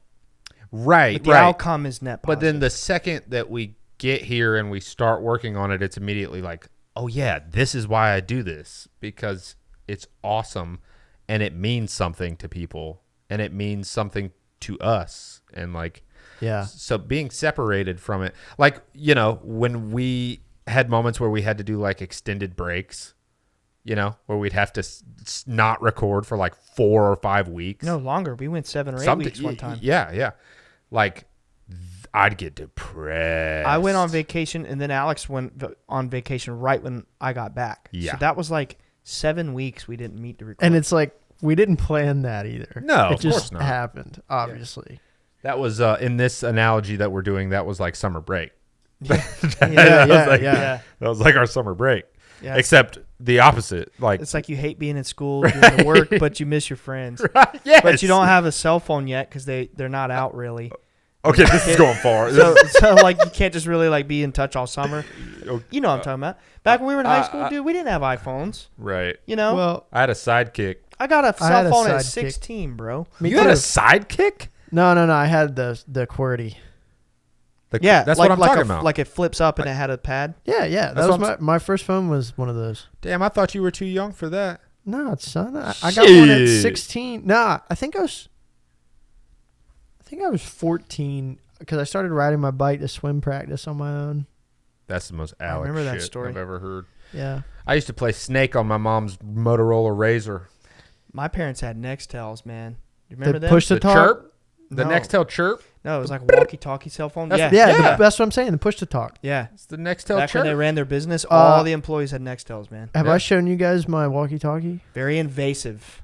Right,
but the
right.
outcome is net positive.
But then the second that we get here and we start working on it, it's immediately like, oh yeah, this is why I do this, because it's awesome and it means something to people and it means something to us. And like,
Yeah.
so being separated from it, like, you know, when we had moments where we had to do like extended breaks, you know, where we'd have to not record for like 4 or 5 weeks.
No, longer. We went 7 or 8
Something-
weeks one time.
Yeah, yeah. Like, I'd get depressed.
I went on vacation, and then Alex went on vacation right when I got back.
Yeah.
So that was like 7 weeks we didn't meet to record.
And it's like we didn't plan that either.
No,
it
of
just
course not.
happened, obviously.
That was in this analogy that we're doing. That was like summer break.
yeah.
That was like,
Yeah.
That was like our summer break,
Yeah.
except the opposite. Like,
It's like you hate being in school, doing the work, but you miss your friends.
yes.
But you don't have a cell phone yet because they're not out really.
Okay, this is going far.
So like you can't just really like be in touch all summer. You know what I'm talking about. Back when we were in high school, dude, we didn't have iPhones.
Right.
You know,
Well,
I had a sidekick.
I got a
I had
cell
a
phone at
sidekick.
16, bro.
me
You had a
too.
sidekick?
No. I had the QWERTY.
Yeah,
that's
like,
what I'm talking about.
Like it flips up and it had a pad.
Yeah. That
That's
was
what
my first phone was one of those.
Damn, I thought you were too young for that.
No, son. I got one at
Shit.
16. Nah, I think I was 14 because I started riding my bike to swim practice on my own.
That's the most
I
Alex
remember that
shit
story.
I've ever heard.
Yeah.
I used to play Snake on my mom's Motorola Razor.
My parents had Nextels, man. You remember
The
them?
push to
The
talk.
chirp? The
No.
Nextel chirp?
No, it was like a walkie-talkie cell phone.
That's
Yeah,
what-
Yeah, that's what I'm saying. The push to talk.
yeah.
It's the Nextel
Back when they
chirp.
ran their business, all the employees had Nextels, man.
Have
Yeah.
I shown you guys my walkie-talkie?
Very invasive.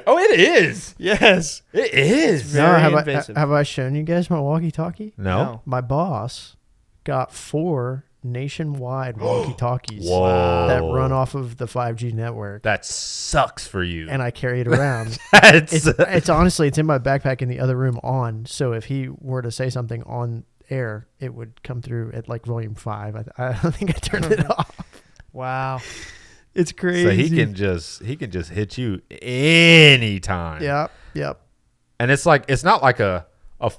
Oh, it is.
Yes.
It is.
Very
have
invasive.
have I shown you guys my walkie-talkie?
No.
My boss got 4 nationwide walkie-talkies
Whoa.
that run off of the 5G network,
That sucks for you.
and I carry it around.
That's
It's honestly, it's in my backpack in the other room on. So if he were to say something on air, it would come through at like volume 5. I don't think I turned it off.
Wow.
It's crazy.
so he can just hit you anytime.
Yep.
And it's like it's not like a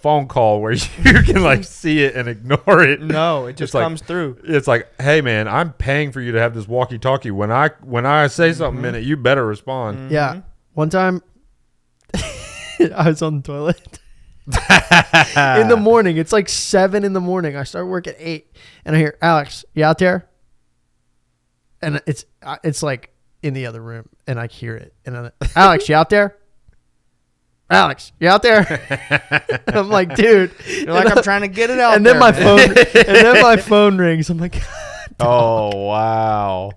phone call where you can like see it and ignore it.
No, it just
It's like-
comes through.
It's like, hey man, I'm paying for you to have this walkie-talkie. When I say something in it, you better respond.
Yeah. One time, I was on the toilet. In the morning. It's like 7 in the morning. I start work at 8, and I hear, Alex, you out there? And it's like in the other room, and I hear it. And I'm like, Alex, you out there? Alex, you out there? I'm like, dude.
You're like, I'm trying to get it out.
And then
there,
my
man.
phone phone rings. I'm like,
Oh wow.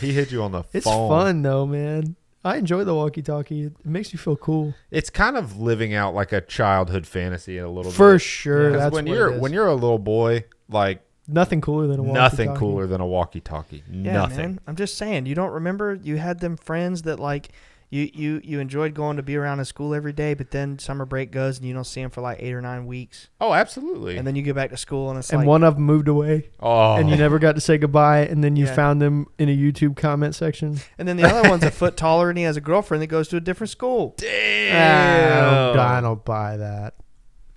He hit you on the
it's
phone.
fun though, man. I enjoy the walkie-talkie. It makes me feel cool.
It's kind of living out like a childhood fantasy a little
For
bit.
sure.
'Cause
That's
when
what
you're a little boy, like
nothing cooler than a walkie-talkie.
nothing cooler than a walkie-talkie.
Yeah,
Nothing.
man. I'm just saying. You don't remember you had them friends that like you enjoyed going to be around at school every day, but then summer break goes and you don't see them for like 8 or 9 weeks,
Oh, absolutely.
and then you get back to school and it's
And
like
one of them moved away,
oh,
and you never got to say goodbye, and then you
Yeah.
found them in a YouTube comment section.
and then the other one's a foot taller and he has a girlfriend that goes to a different school.
damn.
I don't buy that.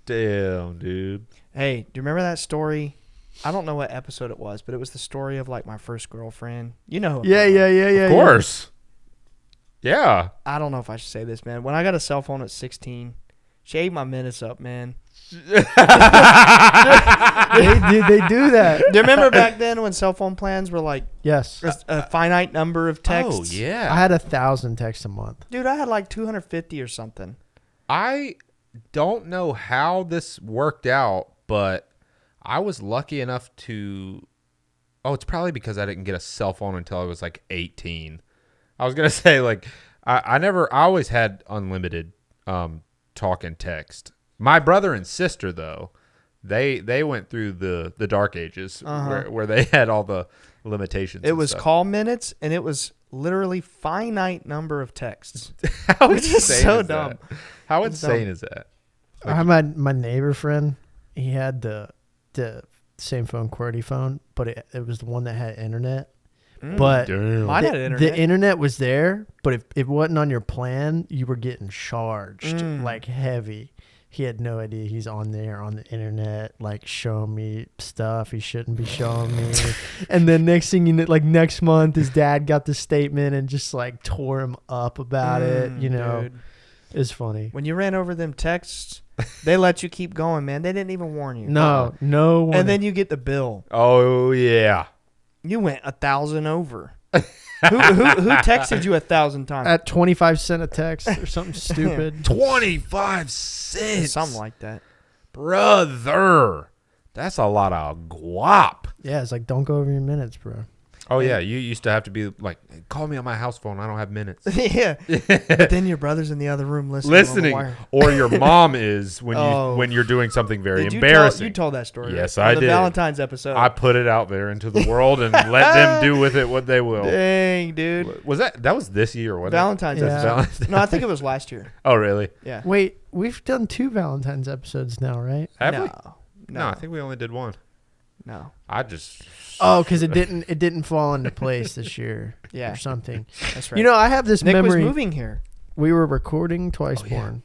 Damn, dude.
Hey, do you remember that story? I don't know what episode it was, but it was the story of like my first girlfriend. You know? who I'm
Yeah.
talking about.
Of course. Yeah.
I don't know if I should say this, man. When I got a cell phone at 16, she ate my minutes up, man.
They do that.
Do you remember back then when cell phone plans were like
Yes.
a finite number of texts?
Oh, yeah.
I had 1,000 texts a month.
Dude, I had like 250 or something.
I don't know how this worked out, but I was lucky enough to. Oh, it's probably because I didn't get a cell phone until I was like 18. I was gonna say like I always had unlimited talk and text. My brother and sister though, they went through the dark ages where they had all the limitations.
It
and
was
stuff.
call minutes, and it was literally finite number of texts.
How
which is
insane
so
is that?
dumb.
How
It's
insane
dumb.
is that?
I had my neighbor friend. He had the same phone, QWERTY phone, but it was the one that had internet. But
Damn.
Mine had internet.
the internet was there, but if it wasn't on your plan, you were getting charged like heavy. He had no idea he's on there on the internet, like showing me stuff he shouldn't be showing me. And then next thing you know, like next month, his dad got the statement and just like tore him up about it. You know,
dude.
it's funny.
When you ran over them texts, they let you keep going, man. They didn't even warn you.
No one.
And then you get the bill.
Oh yeah.
You went 1,000 over. who texted you 1,000 times?
at 25 cents a text or something stupid.
25 cents.
Something like that.
Brother. That's a lot of guap.
Yeah, it's like don't go over your minutes, bro.
Oh yeah, you used to have to be like, call me on my house phone. I don't have minutes.
Yeah. But then your brother's in the other room listening. On the wire.
Or your mom is when you're doing something very
Did
embarrassing.
You told that story.
Yes,
right?
I
On the
did.
Valentine's episode.
I put it out there into the world and let them do with it what they will.
Dang, dude.
Was that was this year? Wasn't
Valentine's
it?
Yeah.
episode.
Valentine's.
No, I think it was last year.
Oh really?
Yeah.
Wait, we've done 2 Valentine's episodes now, right?
Have we?
No.
I think we only did one.
No.
I just.
Oh, because it didn't fall into place this year
Yeah.
or something.
That's right.
You know, I have this
Nick was
memory.
moving here.
We were recording Twice
Oh, yeah.
Born.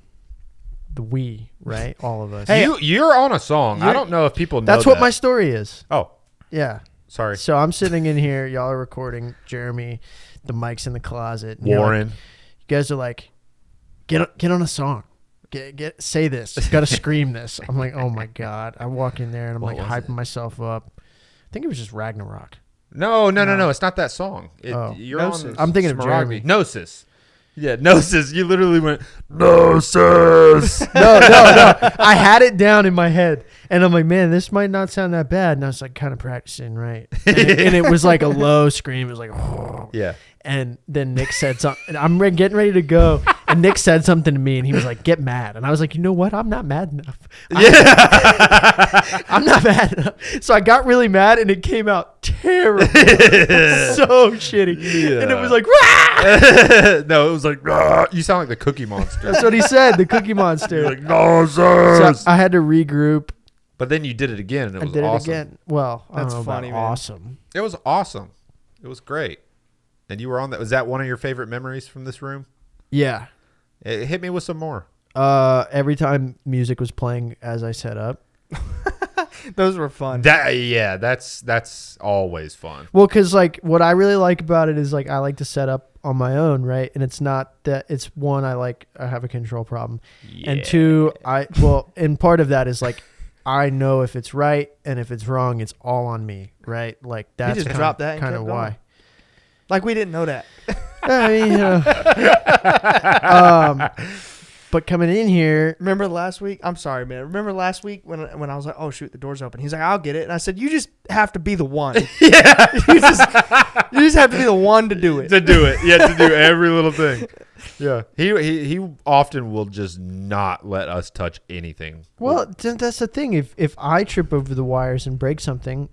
The we, right? All of us.
Hey,
You're on a song. I don't know if people know
That's what
that.
my story is.
Oh,
Yeah.
sorry.
So I'm sitting in here. Y'all are recording. Jeremy, the mic's in the closet. and you're like-
Warren.
you guys are like, get on a song. Say this. Got to scream this. I'm like, oh my God. I walk in there and I'm
What
like
was
hyping myself up. I think it was just Ragnarok.
No. It's not that song. You're
Gnosis.
on.
I'm thinking of
Smaragdi.
Jeremy.
Gnosis. Yeah, Gnosis. You literally went Gnosis.
No. I had it down in my head, and I'm like, man, this might not sound that bad. And I was like, kind of practicing, right? And it was like a low scream. It was like,
Yeah.
and then Nick said something. And I'm getting ready to go, and Nick said something to me, and he was like, get mad. And I was like, you know what? I'm not mad enough. I'm not mad enough. So I got really mad, and it came out terrible, so shitty, and it was like, Rah!
No, it was like "Rah!" You sound like the Cookie Monster.
That's what he said, the Cookie Monster.
You're like Gnosis.
So I had to regroup.
But then you did it again, and it
I
was
did
awesome.
it again. Well, I
That's
don't know
funny,
about
man.
awesome.
It was awesome. It was great. And you were on that. Was that one of your favorite memories from this room?
Yeah.
It hit me with some more.
Every time music was playing as I set up.
Those were fun.
That's always fun.
Well, because like what I really like about it is like I like to set up on my own, right? And it's not that it's one I have a control problem, and two and part of that is like I know if it's right and if it's wrong, it's all on me, right? Like that's
just dropped that and
kind of
kept going.
why.
Like we didn't know that.
I mean, but coming in here,
Remember last week? I'm sorry, man. Remember last week when I was like, "Oh shoot, the door's open." He's like, "I'll get it," and I said, "You just have to be the one.
Yeah.
you just have to be the one to do it."
To do it. Yeah, to do every little thing. Yeah. He often will just not let us touch anything.
well, that's the thing. If I trip over the wires and break something,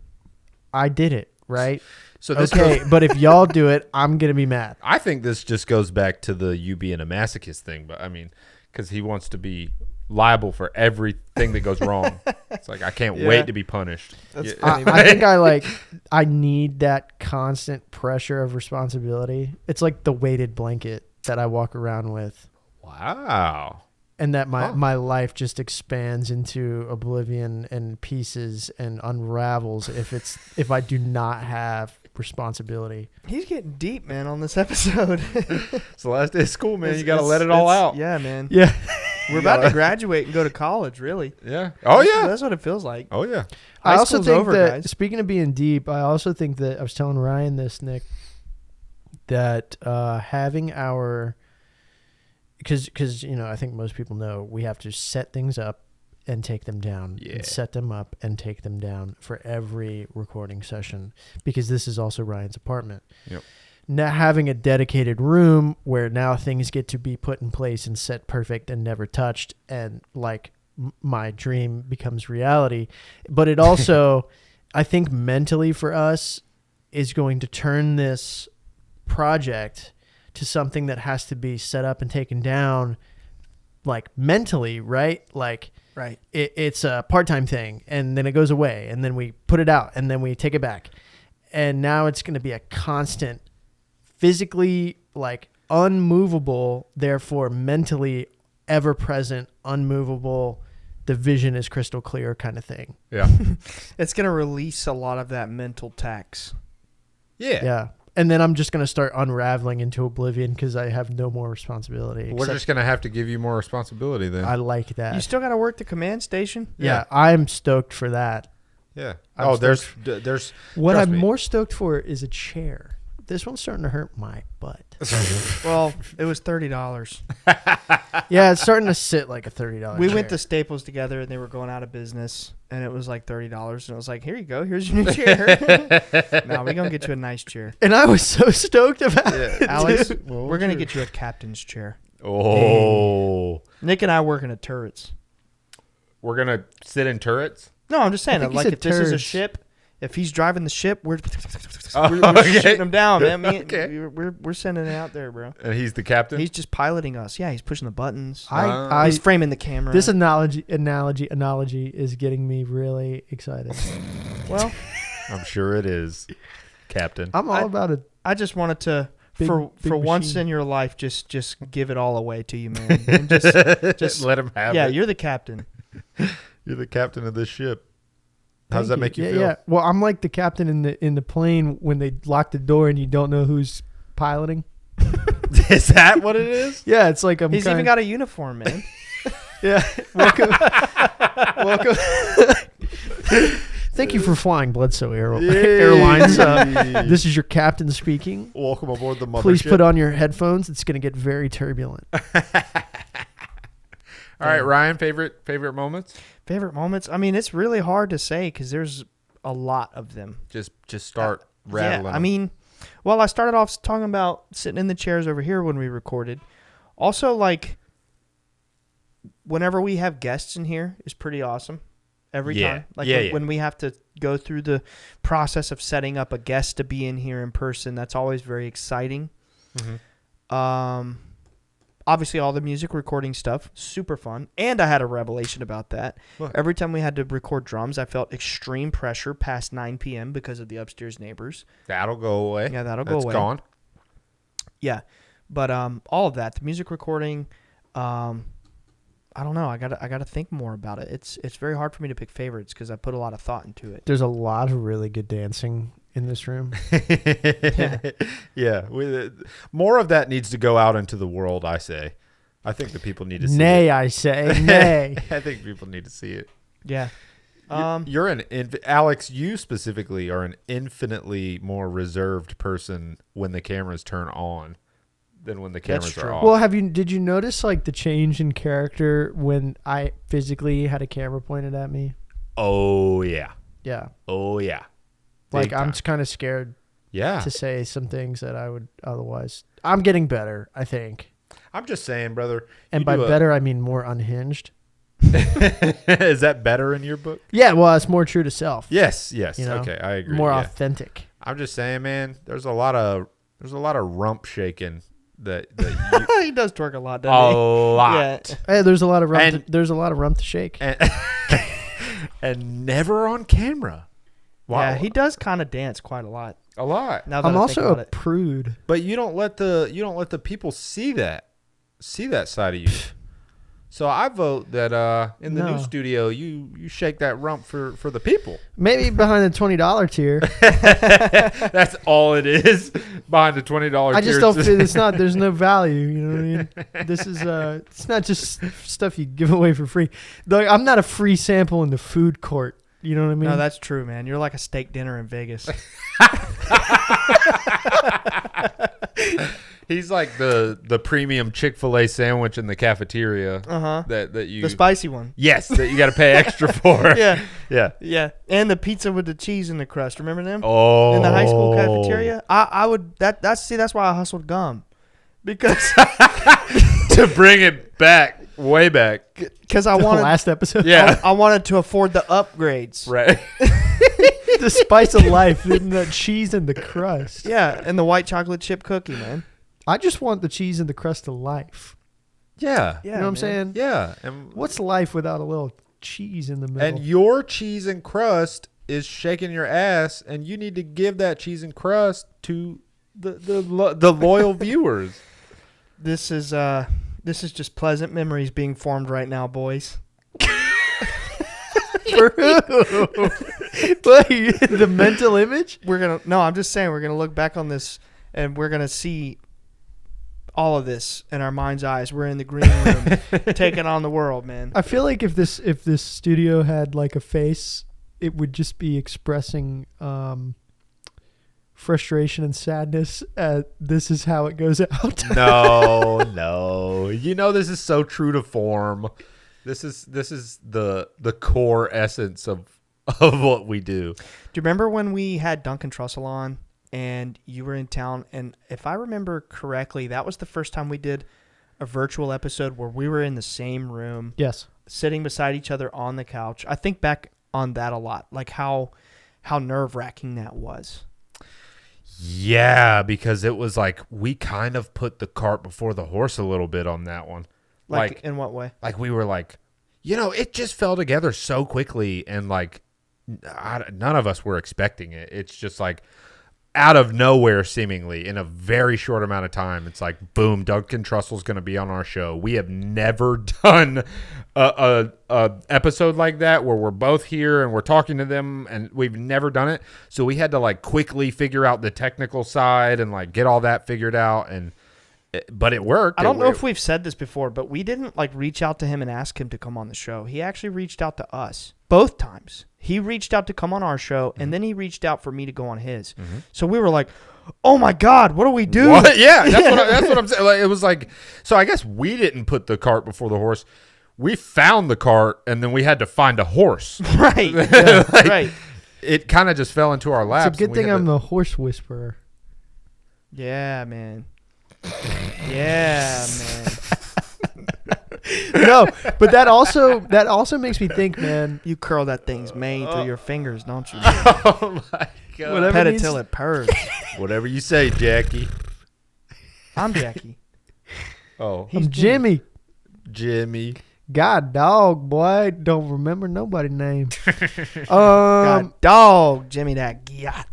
I did it, right?
So this
Okay,
goes,
but if y'all do it, I'm gonna be mad.
I think this just goes back to the you being a masochist thing, but I mean, because he wants to be liable for everything that goes wrong. It's like I can't
Yeah.
wait to be punished.
That's
Yeah.
funny.
I think I need that constant pressure of responsibility. It's like the weighted blanket that I walk around with,
Wow.
and that my life just expands into oblivion and pieces and unravels if I do not have responsibility.
He's getting deep, man, on this episode.
It's the last day of school, man. You
It's-
got to let it all out.
Yeah, man.
Yeah.
We're about to graduate and go to college, really.
Yeah. Oh, yeah.
That's what it feels like.
Oh, yeah.
I
High
also
school's
think
over,
that
guys.
speaking of being deep, I also think that I was telling Ryan this, Nick, that having our because I think most people know we have to set things up and take them down,
Yeah.
and set them up and take them down for every recording session, because this is also Ryan's apartment.
Yep.
Now having a dedicated room where now things get to be put in place and set perfect and never touched, and like my dream becomes reality. But it also, I think mentally for us, is going to turn this project to something that has to be set up and taken down, like mentally, right? Like
Right.
it's a part-time thing, and then it goes away, and then we put it out, and then we take it back. and now it's going to be a constant, physically like unmovable, therefore mentally ever present, unmovable. The vision is crystal clear kind of thing.
Yeah.
It's going to release a lot of that mental tax.
Yeah. And then I'm just going to start unraveling into oblivion because I have no more responsibility.
We're just going to have to give you more responsibility then.
I like that.
You still got to work the command station?
Yeah, I'm stoked for that.
Yeah.
I'm
there's
What
trust
I'm
me.
more stoked for is a chair. This one's starting to hurt my butt.
Well, it was $30.
Yeah, it's starting to sit like a $30
We
chair.
went to Staples together, and they were going out of business, and it was like $30. And I was like, here you go. Here's your new chair. Now we're going to get you a nice chair.
And I was so stoked about it.
Alex,
dude.
we're going to get you a captain's chair.
Oh.
Nick and I work in a turrets.
We're going to sit in turrets?
No, I'm just saying,
think he
like,
said
if this is a
turds.
ship, if he's driving the ship, we're
okay.
shooting him down, man.
Okay.
We're sending it out there, bro.
And he's the captain?
He's just piloting us. Yeah, he's pushing the buttons.
I
He's framing the camera.
This analogy is getting me really excited.
Well,
I'm sure it is, Captain.
I'm all about it.
I just wanted to,
Big
for once
machine.
in your life, just give it all away to you, man. And just
let him have
yeah,
it.
you're the captain.
You're the captain of this ship. How does
Thank
that make you
yeah,
feel?
Yeah. Well, I'm like the captain in the plane when they lock the door and you don't know who's piloting.
Is that what it is?
Yeah, it's like
He's even got a uniform, man.
Yeah. Welcome. Welcome. Thank you for flying Bledsoe Airlines. This is your captain speaking.
Welcome aboard the mothership.
Please put on your headphones. It's going to get very turbulent.
All right, Ryan, favorite moments?
Favorite moments? I mean, it's really hard to say because there's a lot of them.
Just start rattling.
Yeah, I mean, well, I started off talking about sitting in the chairs over here when we recorded. Also, like, whenever we have guests in here is pretty awesome. Every time. Like, when we have to go through the process of setting up a guest to be in here in person, that's always very exciting. Mm-hmm. Obviously, all the music recording stuff, super fun. And I had a revelation about that.
What?
Every time we had to record drums, I felt extreme pressure past 9 p.m. because of the upstairs neighbors.
That'll go away.
Yeah, that'll go away.
It's gone.
Yeah. But all of that, the music recording, I don't know. I gotta think more about it. It's very hard for me to pick favorites because I put a lot of thought into it.
There's a lot of really good dancing in this room.
Yeah. More of that needs to go out into the world, I say. I think the people need to see
Nay,
it.
I say. Nay.
I think people need to see it.
Yeah.
You're Alex, you specifically are an infinitely more reserved person when the cameras turn on than when the cameras are off.
Well, did you notice like the change in character when I physically had a camera pointed at me?
Oh, yeah.
Yeah.
Oh, yeah.
Like
Big
I'm
time.
just kind of scared
Yeah.
to say some things that I would otherwise. I'm getting better, I think.
I'm just saying, brother.
And by better, I mean more unhinged.
Is that better in your book?
Yeah, well, it's more true to self.
Yes.
You know,
Okay, I agree.
More
yeah.
authentic.
I'm just saying, man. There's a lot of rump shaking that
He does twerk a lot,
a
doesn't he?
lot.
Hey, there's a lot of rump.
And-
There's a lot of rump to shake.
And never on camera. Wow.
Yeah, he does kind of dance quite a lot.
A lot.
Now that
I'm
I
also
think about
a
it.
prude.
But you don't let the people see that side of you. So I vote that in the new studio you shake that rump for the people.
Maybe behind the $20 tier.
That's all it is behind the $20.
I just don't feel it's not. There's no value. You know what I mean? This is it's not just stuff you give away for free. Like, I'm not a free sample in the food court. You know what I mean?
No, that's true, man. You're like a steak dinner in Vegas.
He's like the premium Chick-fil-A sandwich in the cafeteria.
Uh-huh.
That you
The spicy one.
Yes, that you got to pay extra for.
Yeah.
Yeah.
Yeah. And the pizza with the cheese in the crust. Remember them?
Oh.
In the high school cafeteria? I would that's why I hustled gum. Because
To bring it back, way back.
because I
the
wanted
last episode.
Yeah.
I wanted to afford the upgrades.
Right.
The spice of life, and the cheese and the crust.
Yeah, and the white chocolate chip cookie, man.
I just want the cheese and the crust of life.
Yeah.
Yeah,
You know what I'm
man.
saying?
Yeah. And
What's life without a little cheese in the middle?
your cheese and crust is shaking your ass, and you need to give that cheese and crust to the loyal viewers.
This is just pleasant memories being formed right now, boys.
For who? Wait, the mental image?
I'm just saying we're gonna look back on this and we're gonna see all of this in our mind's eyes. We're in the green room taking on the world, man.
I feel like if this studio had like a face, it would just be expressing frustration and sadness. This is how it goes out.
No. You know, this is so true to form. This is the core essence of what we do.
Do you remember when we had Duncan Trussell on and you were in town? And if I remember correctly, that was the first time we did a virtual episode where we were in the same room.
Yes.
Sitting beside each other on the couch. I think back on that a lot, like how nerve-wracking that was.
Yeah, because it was like we kind of put the cart before the horse a little bit on that one.
Like in what way?
Like we were like, it just fell together so quickly, and like none of us were expecting it. It's just like out of nowhere, seemingly in a very short amount of time. It's like, boom, Duncan Trussell's going to be on our show. We have never done a episode like that where we're both here and we're talking to them, and we've never done it. So we had to like quickly figure out the technical side and like get all that figured out, but it worked.
I don't know if we've said this before, but we didn't like reach out to him and ask him to come on the show. He actually reached out to us both times. He reached out to come on our show, and then he reached out for me to go on his. Mm-hmm. So we were like, "Oh my God, what do we do?"
What? Yeah, that's what I'm saying. Like, it was like, so I guess we didn't put the cart before the horse. We found the cart, and then we had to find a horse.
Right. Yeah, right.
It kind of just fell into our laps.
It's a good thing I'm the horse whisperer.
Yeah, man. Yeah, man.
No, but that also makes me think, man.
You curl that thing's mane through your fingers, don't you?
Oh my God!
Pet it till it purrs.
Whatever you say, Jackie.
I'm Jackie.
Oh,
I'm Jimmy.
Jimmy.
God dog, boy, don't remember nobody's name.
God dog, Jimmy that gyat.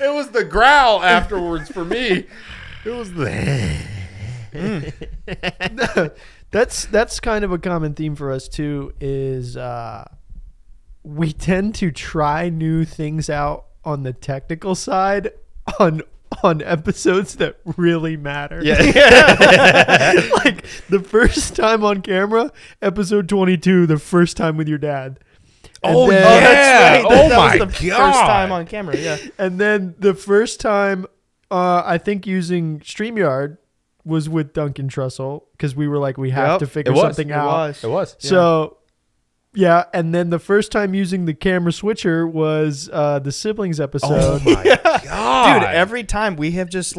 It was the growl afterwards for me. It was the.
That's kind of a common theme for us too. Is we tend to try new things out on the technical side on episodes that really matter.
Yeah.
Like the first time on camera, episode 22, the first time with your dad. And
Oh,
then-
yeah.
That's right.
Oh,
that
my
was the
God.
first time on camera, yeah.
And then the first time, I think using StreamYard was with Duncan Trussell because we were like, we have to figure something out.
It was.
So, yeah. And then the first time using the camera switcher was the siblings episode.
Oh my God.
Dude, every time we have just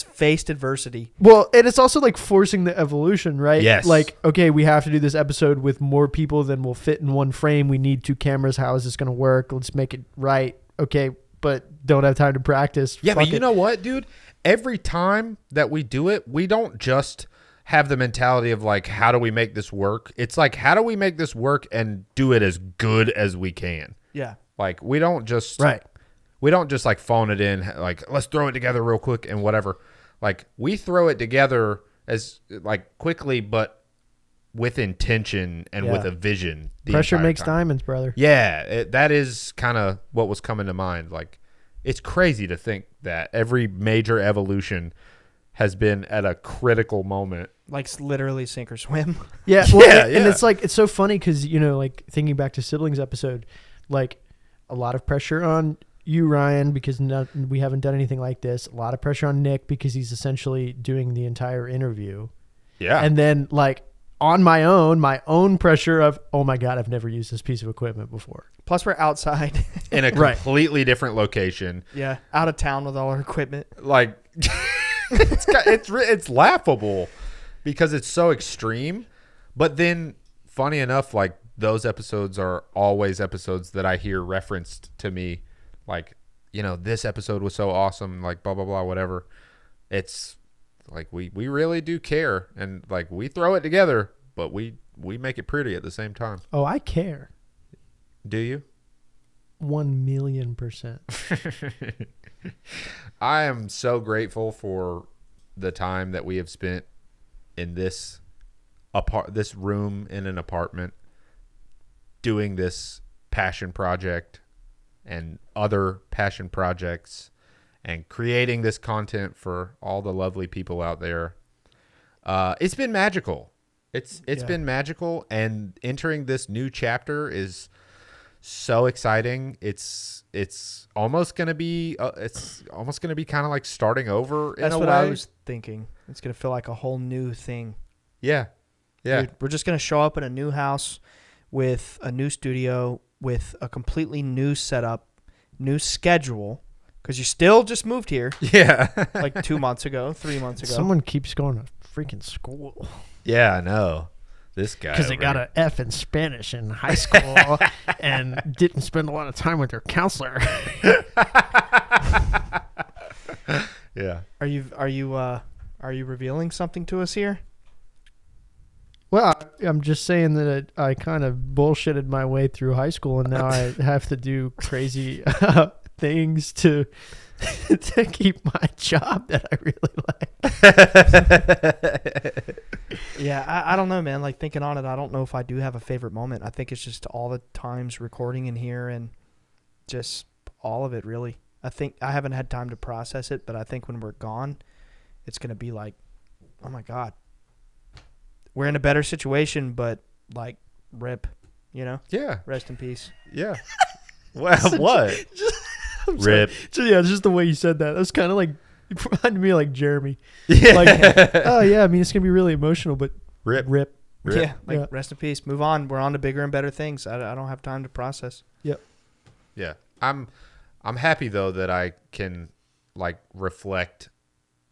faced adversity.
Well, and it's also like forcing the evolution, right?
Yes.
Like, okay, we have to do this episode with more people than will fit in one frame. We need 2 cameras. How is this going to work? Let's make it right. Okay, but don't have time to practice.
Yeah,
Fuck
but you
it.
know what, dude? Every time that we do it, we don't just have the mentality of like, how do we make this work? It's like, how do we make this work and do it as good as we can?
Yeah.
Like, we don't just
Right.
We don't just like phone it in, like, let's throw it together real quick and whatever. Like, we throw it together as like quickly, but with intention and
Yeah.
with a vision. the
Pressure
entire
makes
time.
diamonds, brother.
Yeah, that is kind of what was coming to mind. Like, it's crazy to think that every major evolution has been at a critical moment.
Like literally sink or swim.
Yeah, well,
Yeah,
and
yeah.
it's like it's so funny because like thinking back to siblings episode, like a lot of pressure on you, Ryan, because we haven't done anything like this. A lot of pressure on Nick because he's essentially doing the entire interview.
Yeah,
And then like on my own pressure of, oh my God, I've never used this piece of equipment before.
Plus we're outside.
in a
Right.
completely different location.
Yeah. Out of town with all our equipment.
Like, it's laughable because it's so extreme. But then, funny enough, like those episodes are always episodes that I hear referenced to me. Like, this episode was so awesome. Like, blah blah blah, whatever. It's like we really do care, and like we throw it together, but we make it pretty at the same time.
Oh, I care.
Do you?
1,000,000%.
I am so grateful for the time that we have spent in this room in an apartment doing this passion project and other passion projects and creating this content for all the lovely people out there. It's been magical. It's been magical, and entering this new chapter is so exciting. It's almost gonna be kind of like starting over.
That's
in a
what
way.
I was thinking. It's gonna feel like a whole new thing.
Yeah.
Dude, we're just gonna show up in a new house with a new studio, with a completely new setup, new schedule. Because you still just moved here.
Yeah.
Like 2 months ago, 3 months ago.
Someone keeps going to freaking school.
Yeah, I know. This guy.
Because they got an F in Spanish in high school and didn't spend a lot of time with their counselor.
Yeah.
Are you revealing something to us here?
Well, I'm just saying that I kind of bullshitted my way through high school, and now I have to do crazy things to keep my job that I really like.
Yeah, I don't know, man. Like, thinking on it, I don't know if I do have a favorite moment. I think it's just all the times recording in here and just all of it, really. I think I haven't had time to process it, but I think when we're gone, it's going to be like, oh, my God. We're in a better situation, but, like, rip, you know?
Yeah.
Rest in peace.
Yeah. Well, what? Rip.
Yeah, just the way you said that. That was kind of like, it reminded me of like Jeremy.
Yeah.
Like, oh, yeah, I mean, it's going to be really emotional, but
Rip.
rip.
Yeah, like,
Yeah.
rest in peace. Move on. We're on to bigger and better things. I don't have time to process.
Yep.
Yeah. I'm happy, though, that I can, like, reflect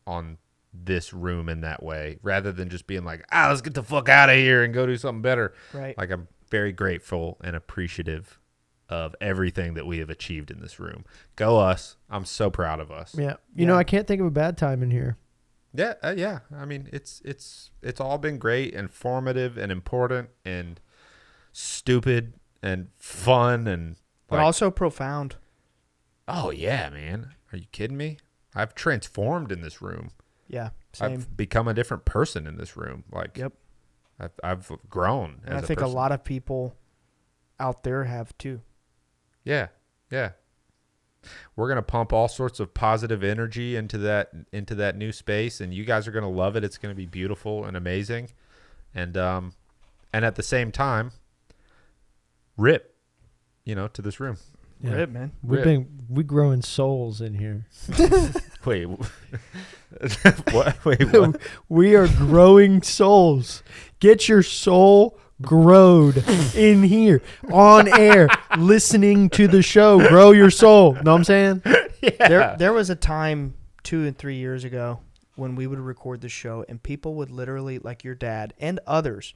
on this room in that way rather than just being like, let's get the fuck out of here and go do something better.
Right.
Like, I'm very grateful and appreciative of everything that we have achieved in this room. Go us. I'm so proud of us.
Yeah. You know, I can't think of a bad time in here.
Yeah. Yeah. I mean, it's all been great and formative and important and stupid and fun and
But also profound.
Oh yeah, man. Are you kidding me? I've transformed in this room.
Yeah, same.
I've become a different person in this room. Like,
Yep.
I've grown.
And
as
I think a
person.
lot of people out there have too.
Yeah, yeah. We're gonna pump all sorts of positive energy into that new space, and you guys are gonna love it. It's gonna be beautiful and amazing, and at the same time, rip, to this room.
Yeah.
Rip, man.
We growing souls in here.
Wait, what? Wait, what?
We are growing souls. Get your soul growed in here on air, listening to the show. Grow your soul. Know what I'm saying?
Yeah.
There was a time 2 and 3 years ago when we would record the show and people would literally, like your dad and others,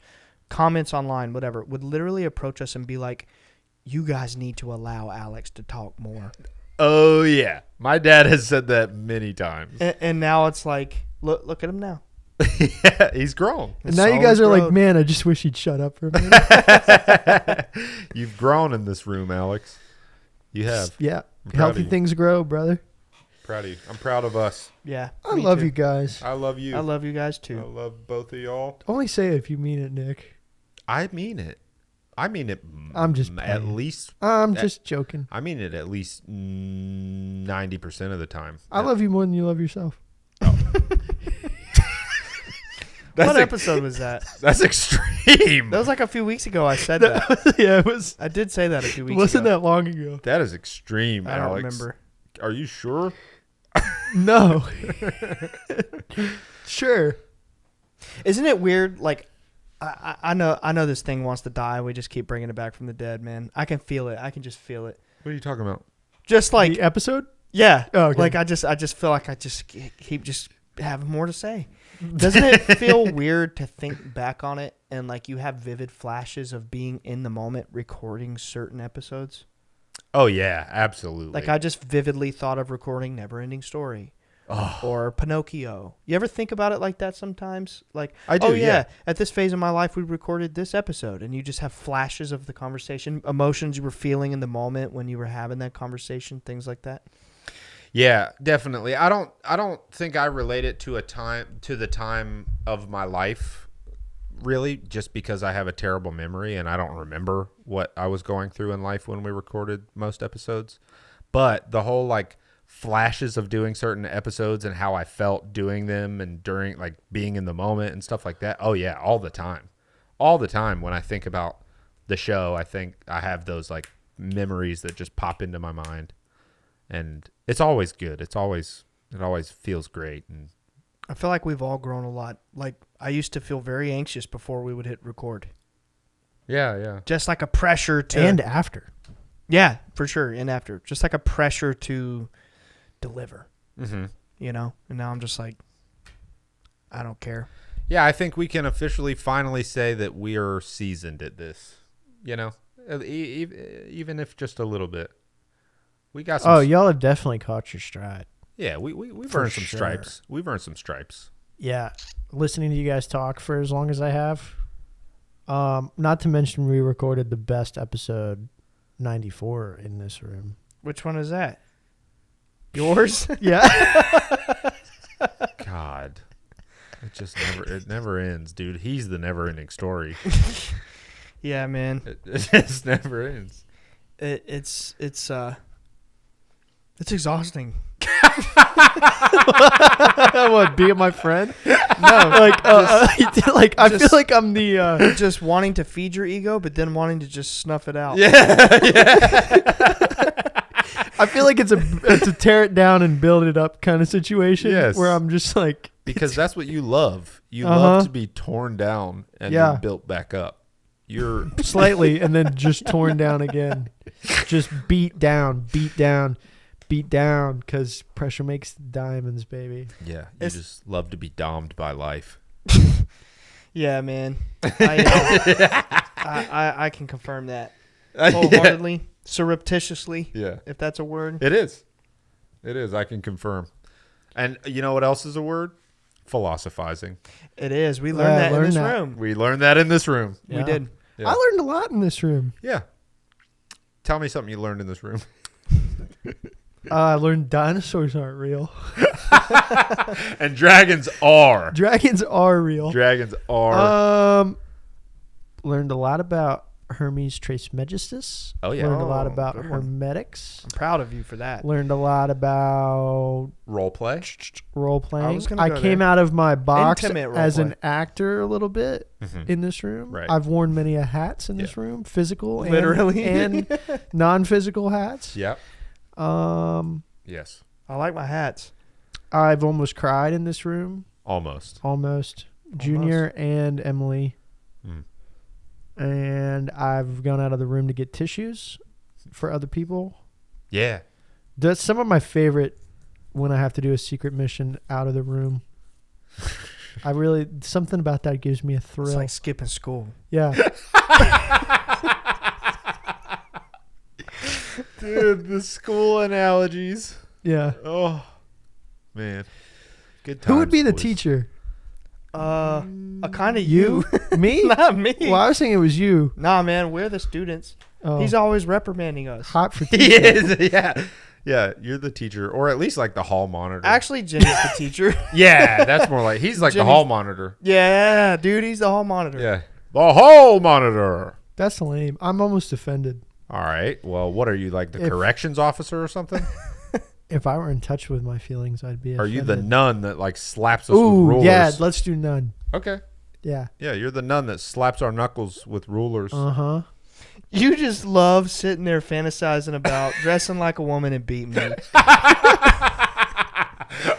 comments online, whatever, would literally approach us and be like, you guys need to allow Alex to talk more.
Oh yeah, my dad has said that many times.
And now it's like, look at him now.
Yeah, he's grown.
And now you guys are like, man, I just wish he'd shut up for a minute.
You've grown in this room, Alex. You have.
Yeah.
I'm proud
Healthy
of you.
things grow, brother.
Proud of you. I'm proud of us.
Yeah.
I
me
love
too.
you guys.
I love you.
I love you guys
I
too.
love both of y'all.
Only say it if you mean it, Nick.
I mean it.
I'm just
at
playing.
least.
I'm just joking.
I mean it at least 90% of the time.
I love you more than you love yourself.
What episode was that?
That's extreme.
That was like a few weeks ago I said that.
Yeah, it was.
I did say that a few weeks
Wasn't
ago.
that long ago?
That is extreme,
I don't
Alex.
remember.
Are you sure?
No. Sure.
Isn't it weird? Like, I know this thing wants to die. We just keep bringing it back from the dead, man. I can feel it. I can just feel it.
What are you talking about?
Just like,
The episode?
yeah.
Oh, okay.
Like I just feel like I just keep just having more to say. Doesn't it feel weird to think back on it and like you have vivid flashes of being in the moment recording certain episodes?
Oh yeah, absolutely.
Like I just vividly thought of recording Neverending Story. or Pinocchio. You ever think about it like that sometimes? Like,
I do,
oh
yeah.
at this phase of my life, we recorded this episode, and you just have flashes of the conversation, emotions you were feeling in the moment when you were having that conversation, things like that.
Yeah, definitely. I don't think I relate it to the time of my life, really, just because I have a terrible memory and I don't remember what I was going through in life when we recorded most episodes. But the whole like flashes of doing certain episodes and how I felt doing them and during like being in the moment and stuff like that. Oh yeah, all the time. All the time when I think about the show, I think I have those like memories that just pop into my mind. And it's always good. It always feels great. And
I feel like we've all grown a lot. Like, I used to feel very anxious before we would hit record.
yeah.
Just like a pressure to...
And after.
Yeah, for sure. And after. Just like a pressure to deliver.
Mm-hmm.
You know? And now I'm just like, I don't care.
Yeah, I think we can officially finally say that we are seasoned at this. You know? Even if just a little bit. We got some...
Oh, y'all have definitely caught your stride.
Yeah, we've
For
earned some
sure.
stripes. We've earned some stripes.
Yeah, listening to you guys talk for as long as I have. Not to mention we recorded the best episode 94 in this room.
Which one is that? Yours?
Yeah.
God. It never ends, dude. He's the never ending story.
Yeah, man.
It just never ends.
It's exhausting.
What, being my friend?
No,
Like I feel like I'm the
just wanting to feed your ego, but then wanting to just snuff it out.
Yeah.
I feel like it's a tear it down and build it up kind of situation.
Yes.
Where I'm just like,
Because that's what you love. You
Uh-huh.
love to be torn down and
Yeah.
then built back up. You're
slightly and then just torn down again. Just beat down because pressure makes diamonds, baby.
yeah. You just love to be domed by life.
Yeah, man. I can confirm that wholeheartedly, surreptitiously,
Yeah.
if that's a word.
It is. It is. I can confirm. And you know what else is a word? Philosophizing.
It is. We learned that in
learned
this
that.
room.
We learned that in this room.
Yeah.
We did.
Yeah.
I learned a lot in this room.
Yeah. Tell me something you learned in this room.
I learned dinosaurs aren't real.
And dragons are.
Dragons are real.
Dragons are.
Learned a lot about Hermes Trismegistus.
Oh, yeah.
Learned a lot
Oh,
about
good one.
hermetics.
I'm proud of you for that.
Learned a lot about
Role play.
role playing.
was gonna
I
go
came
there.
out of my box
Intimate role
as
play.
an actor a little bit in this room.
Right.
I've worn many a hats in this room, physical
Literally.
and non-physical hats.
Yep.
Um,
Yes.
I like my hats.
I've almost cried in this room.
Almost.
Almost. Junior and Emily.
Mm.
And I've gone out of the room to get tissues for other people.
Yeah.
That's some of my favorite when I have to do a secret mission out of the room. Something about that gives me a thrill.
It's like skipping school.
Yeah.
Dude, the school analogies.
Yeah.
Oh, man. Good times,
Who would be the
boys.
teacher?
A kind of you.
Me?
Not me.
Well, I was thinking it was you.
Nah, man, we're the students.
Oh,
He's always reprimanding us.
hot for
He
teacher.
is. Yeah. Yeah, you're the teacher, or at least like the hall monitor.
Actually, Jimmy's the teacher.
yeah, that's more like he's like the
Jimmy's-
hall monitor.
Yeah, dude, he's the hall monitor.
Yeah, the hall monitor.
That's lame. I'm almost offended.
All right. Well, what are you, like the
If-
corrections officer or something?
If I were in touch with my feelings, I'd be
Are you
offended.
the nun that like slaps us with
Ooh,
rulers?
yeah, let's do none.
Okay.
Yeah.
Yeah, you're the nun that slaps our knuckles with rulers.
Uh-huh.
You just love sitting there fantasizing about dressing like a woman and beating me.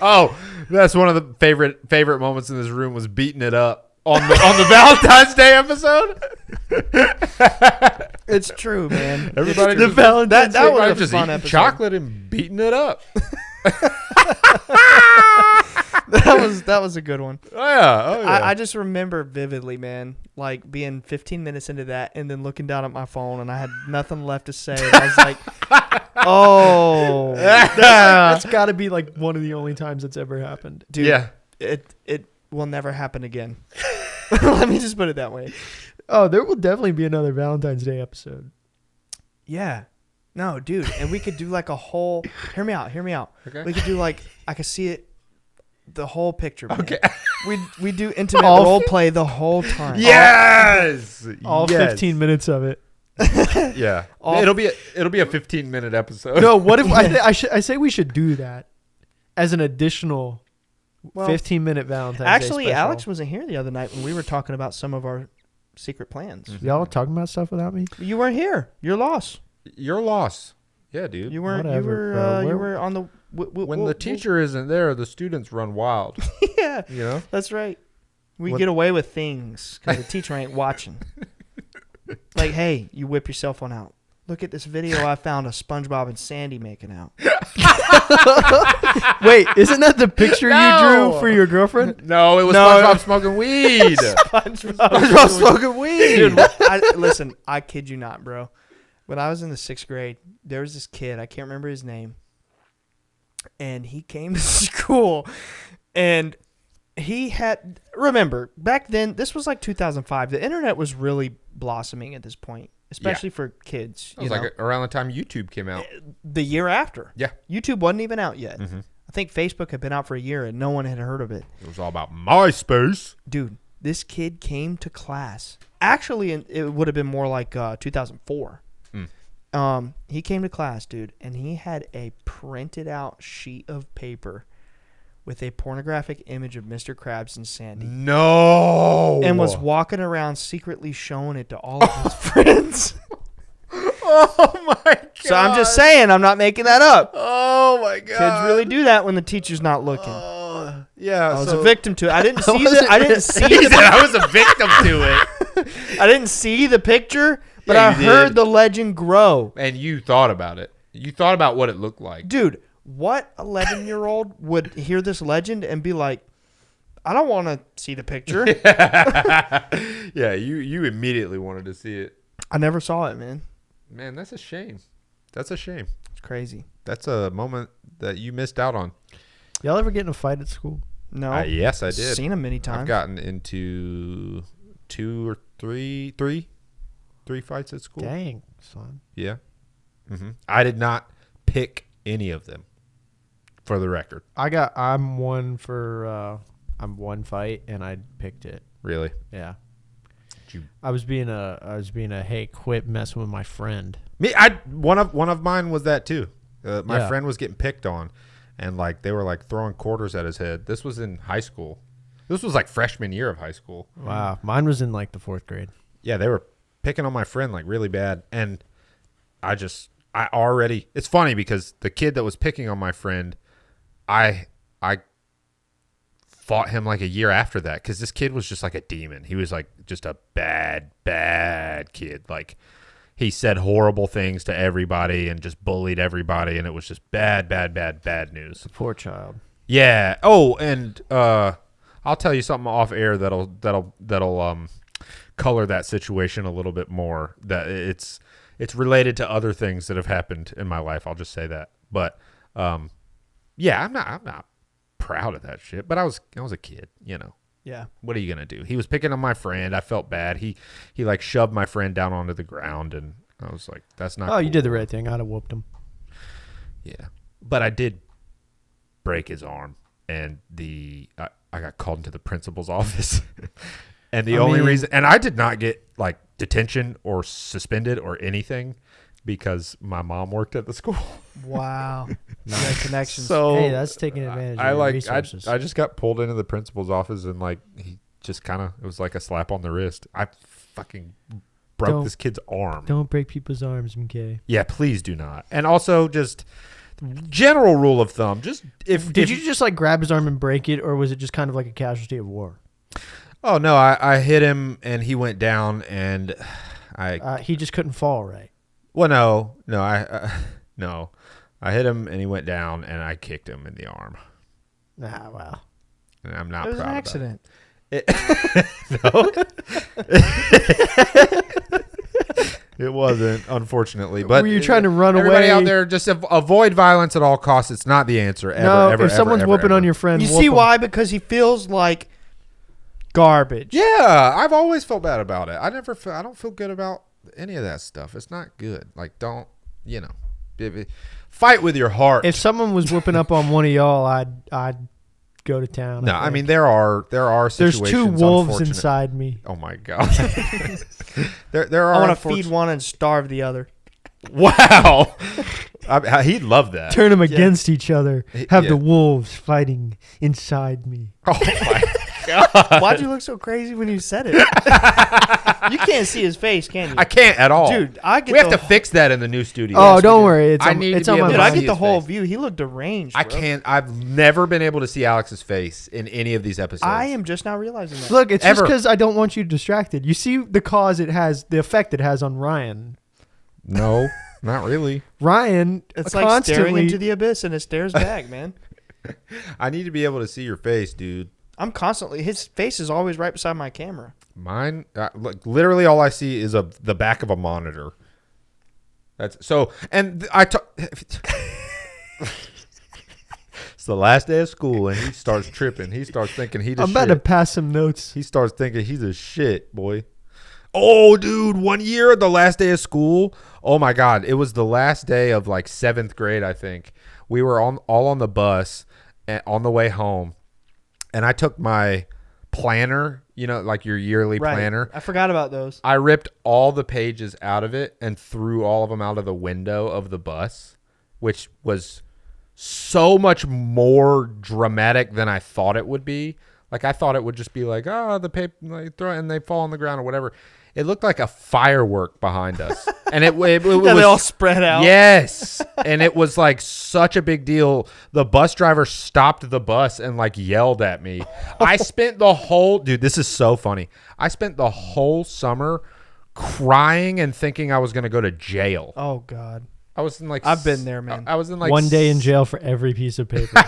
Oh, that's one of the favorite moments in this room was beating it up on the Valentine's Day episode.
It's true, man.
Everybody
It's
just,
true. that
everybody
was a
just
fun
eating
episode.
chocolate and beating it up.
That was a good one.
Oh yeah.
I just remember vividly, man, like being 15 minutes into that and then looking down at my phone and I had nothing left to say. And I was like, Oh,
That's got to be like one of the only times it's ever happened.
dude.
Yeah.
It will never happen again. Let me just put it that way.
Oh, there will definitely be another Valentine's Day episode.
Yeah. No, dude. And we could do like a whole. Hear me out.
Okay.
We could do like I could see it. The whole picture. Man.
Okay.
We do intimate
All
role play the whole time.
Yes.
All
Yes.
15 minutes of it.
Yeah.
All-
It'll be a 15-minute episode.
No, what if I say we should do that as an additional
Well,
15-minute Valentine's Day
actually,
special.
Alex wasn't here the other night when we were talking about some of our secret plans.
Y'all talking about stuff without me?
You weren't here. Your loss.
Your loss. Yeah, dude.
You weren't.
Whatever,
you were.
bro.
You
Where-
were on the.
When the teacher isn't there, the students run wild.
Yeah,
You know?
that's right. We
What-
get away with things because the teacher ain't watching. Like, hey, you whip your cell phone out. Look at this video I found of SpongeBob and Sandy making out.
Wait, isn't that the picture you
No.
drew for your girlfriend?
No, it was
No.
SpongeBob smoking weed. SpongeBob smoking weed.
Dude, listen, I kid you not, bro. When I was in the 6th grade, there was this kid, I can't remember his name, and he came to school, and he had, remember, back then, this was like 2005. The internet was really blossoming at this point, especially for kids.
It was like around the time YouTube came out.
The year after.
Yeah.
YouTube wasn't even out yet.
Mm-hmm.
I think Facebook had been out for a year, and no one had heard of it.
It was all about MySpace.
Dude, this kid came to class. Actually, it would have been more like 2004. He came to class, dude, and he had a printed out sheet of paper with a pornographic image of Mr. Krabs and Sandy.
No.
And was walking around secretly showing it to all of his friends.
Oh my god.
So I'm just saying, I'm not making that up.
Oh my god.
Kids really do that when the teacher's not looking.
Yeah.
I was a victim to it. I didn't see
wasn't-
I didn't see
He
the
said I was a victim to it.
I didn't see the picture, but
Yeah,
I
you
heard
did.
the legend grow.
And you thought about it. You thought about what it looked like.
Dude, what 11-year-old would hear this legend and be like, I don't want to see the picture.
Yeah, you immediately wanted to see it.
I never saw it, man.
Man, that's a shame. That's a shame.
It's crazy.
That's a moment that you missed out on.
Y'all ever get in a fight at school?
No.
Yes, I did.
Seen him many
I've
times.
gotten into three fights at school.
Dang, son.
Yeah. I did not pick any of them, for the record.
I'm one fight and I picked it.
Really?
Yeah.
You-
I was being a hey, quit messing with my friend.
One of mine was that too. My
Yeah.
friend was getting picked on, and like they were like throwing quarters at his head. This was in high school. This was like freshman year of high school.
Wow. Mine was in like the 4th grade.
Yeah, they were picking on my friend like really bad, and it's funny because the kid that was picking on my friend, I fought him like a year after that because this kid was just like a demon. He was like just a bad kid. Like he said horrible things to everybody and just bullied everybody, and it was just bad news.
Poor child.
Yeah. Oh, and I'll tell you something off air that'll color that situation a little bit more. That it's related to other things that have happened in my life. I'll just say that. But yeah, I'm not proud of that shit. But I was a kid, you know.
Yeah.
What are you gonna do? He was picking on my friend. I felt bad. He like shoved my friend down onto the ground, and I was like, that's not.
Oh, you
cool.
did the right thing. I'd have whooped him.
Yeah, but I did break his arm, and I got called into the principal's office, and the only reason, and I did not get like detention or suspended or anything because my mom worked at the school.
Wow. You got connections.
So
Hey, that's taking advantage of your resources.
I just got pulled into the principal's office, and like he just kind of, it was like a slap on the wrist. I fucking broke this kid's arm.
Don't break people's arms, MK.
Yeah, please do not. And also just general rule of thumb, just
Did you just like grab his arm and break it, or was it just kind of like a casualty of war?
Oh no, I hit him and he went down, and
He just couldn't fall right.
well no, I hit him and he went down, and I kicked him in the arm.
Ah, wow.
And I'm not
It was an
proud
accident.
About it. No. It It wasn't, unfortunately. But
were you trying to run
everybody
away?
out there, just avoid violence at all costs. It's not the answer. Ever,
No,
ever,
if someone's
ever,
whooping
ever.
on your friend,
You
whoop
see
'em.
why? Because he feels like garbage.
Yeah, I've always felt bad about it. I don't feel good about any of that stuff. It's not good. Like, don't, fight with your heart.
If someone was whooping up on one of y'all, I'd go to town.
No, I
think.
mean there are
there's
situations.
two wolves
unfortunate-
inside me.
Oh my god. there are.
I want to feed one and starve the other.
Wow. He'd love that.
Turn them against each other. Have
Yeah.
the wolves fighting inside me.
Oh my god.
Why'd you look so crazy when you said it? You can't see his face, can you?
I can't at all.
Dude, I get
we have
the
to fix that in the new studio.
Oh,
we
don't
do.
worry. It's
I
on,
need
it's
to
on
be
my
able
Dude,
to
I
mind.
get the
his
whole
face.
view. He looked deranged.
I
bro.
can't. I've never been able to see Alex's face in any of these episodes.
I am just now realizing that.
Look, it's just
Ever.
because I don't want you distracted. You see the effect it has on Ryan.
No, not really.
Ryan
It's like staring
constantly.
into the abyss and it stares back, man.
I need to be able to see your face, dude.
I'm constantly. His face is always right beside my camera.
Mine, look, literally all I see is the back of a monitor. That's so, and it's the last day of school, and he starts tripping. He starts thinking he just.
I'm about to pass some notes.
He starts thinking he's a shit boy. Oh, dude! 1 year, the last day of school. Oh my God! It was the last day of like 7th grade, I think. We were all on the bus on the way home, and I took my planner, like your yearly planner.
I forgot about those.
I ripped all the pages out of it and threw all of them out of the window of the bus, which was so much more dramatic than I thought it would be. Like, I thought it would just be like, the paper, like, throw it and they fall on the ground or whatever. It looked like a firework behind us. And it was,
they all spread out.
Yes. And it was like such a big deal. The bus driver stopped the bus and like yelled at me. I spent dude, this is so funny. I spent the whole summer crying and thinking I was going to go to jail.
Oh God.
I was in like,
I've been there, man.
I was in like
1 day in jail for every piece of paper.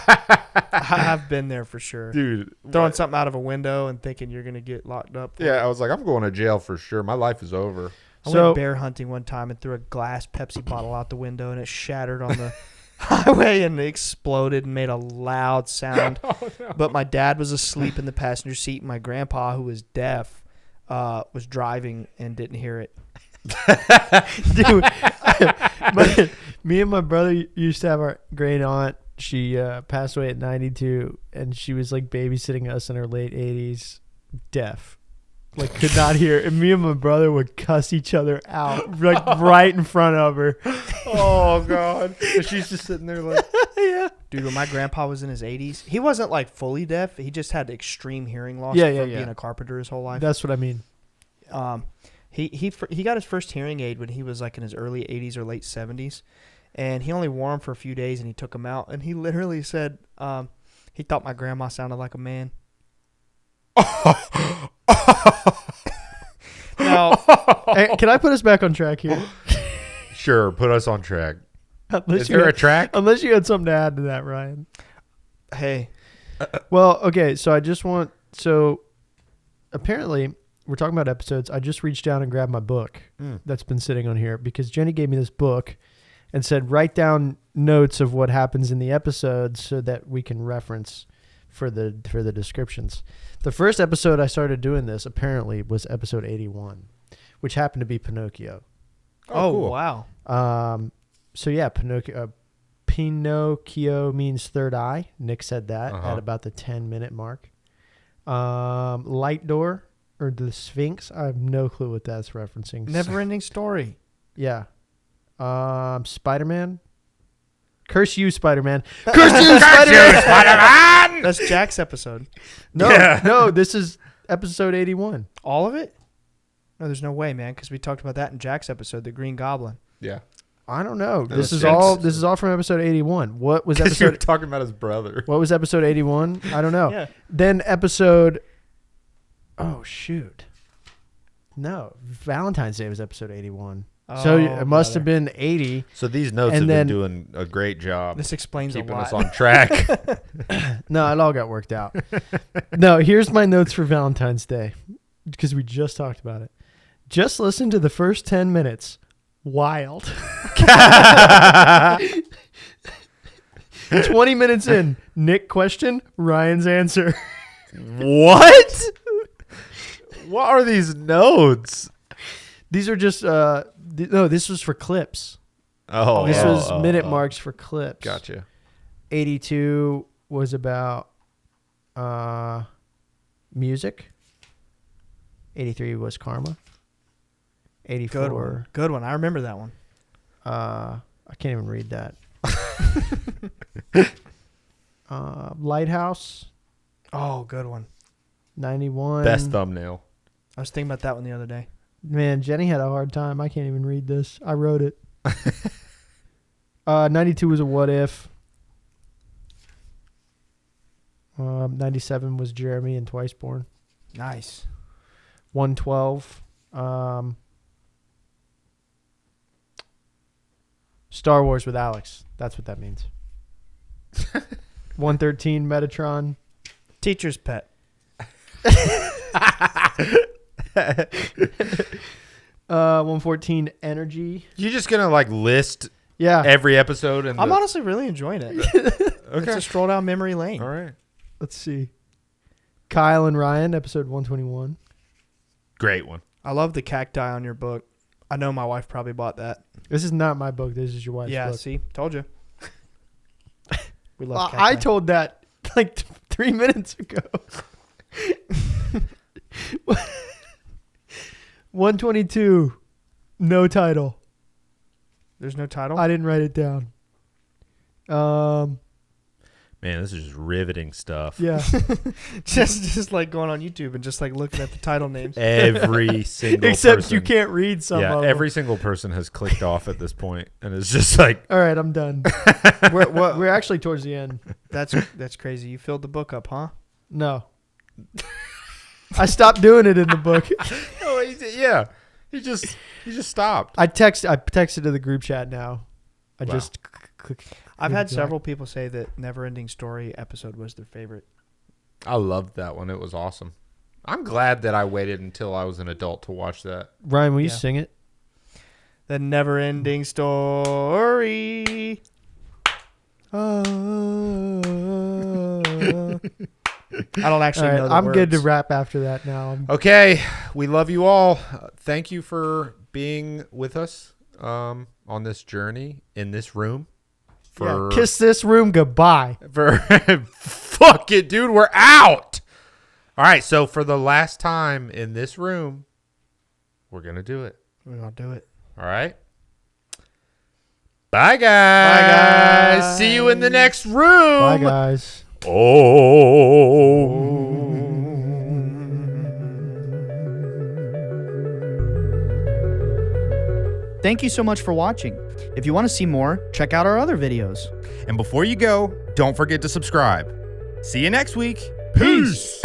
I've been there for sure.
dude,
Throwing something out of a window and thinking you're gonna get locked up.
yeah, I was like, I'm going to jail for sure. My life is over.
I
So-
went bear hunting one time and threw a glass Pepsi bottle out the window and it shattered on the highway and it exploded and made a loud sound. But my dad was asleep in the passenger seat and my grandpa, who was deaf, was driving and didn't hear it.
Dude, me and my brother used to have our great aunt. She passed away at 92, and she was like babysitting us in her late 80s, deaf, like could not hear. And me and my brother would cuss each other out, like right in front of her.
Oh God. And she's just sitting there like,
Yeah.
Dude, when my grandpa was in his 80s, he wasn't like fully deaf. He just had extreme hearing loss
Yeah,
from
yeah.
being a carpenter his whole life.
That's what I mean.
He got his first hearing aid when he was like in his early 80s or late 70s, and he only wore them for a few days and he took them out and he literally said he thought my grandma sounded like a man. Now,
Hey, can I put us back on track here?
sure, put us on track.
Unless
Is
you
there a
had-
track?
Unless you had something to add to that, Ryan.
hey,
Well, okay, so apparently we're talking about episodes. I just reached down and grabbed my book that's been sitting on here because Jenny gave me this book and said write down notes of what happens in the episodes so that we can reference for the descriptions. The first episode I started doing this apparently was episode 81, which happened to be Pinocchio.
oh
cool.
wow,
So yeah, Pinocchio means third eye. Nick said that at about the 10-minute mark. Light door or the Sphinx. I have no clue what that's referencing.
never-ending story.
Yeah. Spider-Man. Curse you, Spider-Man. Curse you, Spider-Man.
Spider-Man!
That's Jack's episode.
No,
Yeah.
no, this is episode 81.
All of it? No, there's no way, man, because we talked about that in Jack's episode, the Green Goblin.
Yeah.
I don't know.
That
This
was
is
Jack's
all.
episode.
This is all from episode 81. What was
Because you're
episode?
talking about his brother.
What was episode 81? I don't know.
Yeah.
Then episode. Oh shoot. No, Valentine's Day was episode 81. So it must have been 80.
So these notes
And
have
then-
been doing a great job
This explains a
keeping
lot.
us on track.
No, it all got worked out. No, here's my notes for Valentine's Day because we just talked about it. Just listen to the first 10 minutes. Wild. 20 minutes in, Nick question, Ryan's answer.
What? What are these notes?
These are just no, this was for clips.
Oh,
This was minute marks for clips.
Gotcha.
82 was about music. 83 was karma. 84.
Good one. I remember that one.
I can't even read that. Lighthouse.
Oh, good one.
91.
Best thumbnail.
I was thinking about that one the other day.
Man, Jenny had a hard time. I can't even read this. I wrote it. 92 was a what if. 97 was Jeremy and Twice Born.
Nice.
112. Star Wars with Alex. That's what that means. 113 Metatron.
Teacher's pet.
114 Energy.
You just gonna like list
Yeah.
every episode? And
I'm honestly really enjoying it. It's a stroll down memory lane.
All right.
Let's see. Kyle and Ryan, episode 121.
Great one.
I love the cacti on your book. I know my wife probably bought that.
This is not my book. This is your wife's
Yeah,
book.
see? Told you. We love cacti.
I told that like 3 minutes ago. 122. No title.
There's no title?
I didn't write it down.
Man, this is just riveting stuff.
Yeah.
just like going on YouTube and just like looking at the title names.
Every single
Except
person.
you can't read some
Yeah,
of them.
every single person has clicked off at this point, and it's just like,
All right, I'm done. we're actually towards the end.
That's crazy. You filled the book up, huh?
No. I stopped doing it in the book.
oh, yeah, he just stopped.
I texted to the group chat now. I
Wow.
just
I've had
back.
several people say that Neverending Story episode was their favorite.
I loved that one. It was awesome. I'm glad that I waited until I was an adult to watch that.
Ryan, will you
Yeah.
sing it?
The Neverending Story. I don't actually
All right,
know the
I'm
words.
good to rap after that now.
Okay, we love you all. Thank you for being with us on this journey in this room.
Yeah, kiss this room goodbye.
Fuck it, dude. We're out. All right, so for the last time in this room, we're going to do it.
We're going to do it.
All right. Bye, guys.
Bye, guys.
See you in the next room.
Bye, guys.
Oh.
Thank you so much for watching. If you want to see more, check out our other videos.
And before you go, don't forget to subscribe. See you next week.
Peace.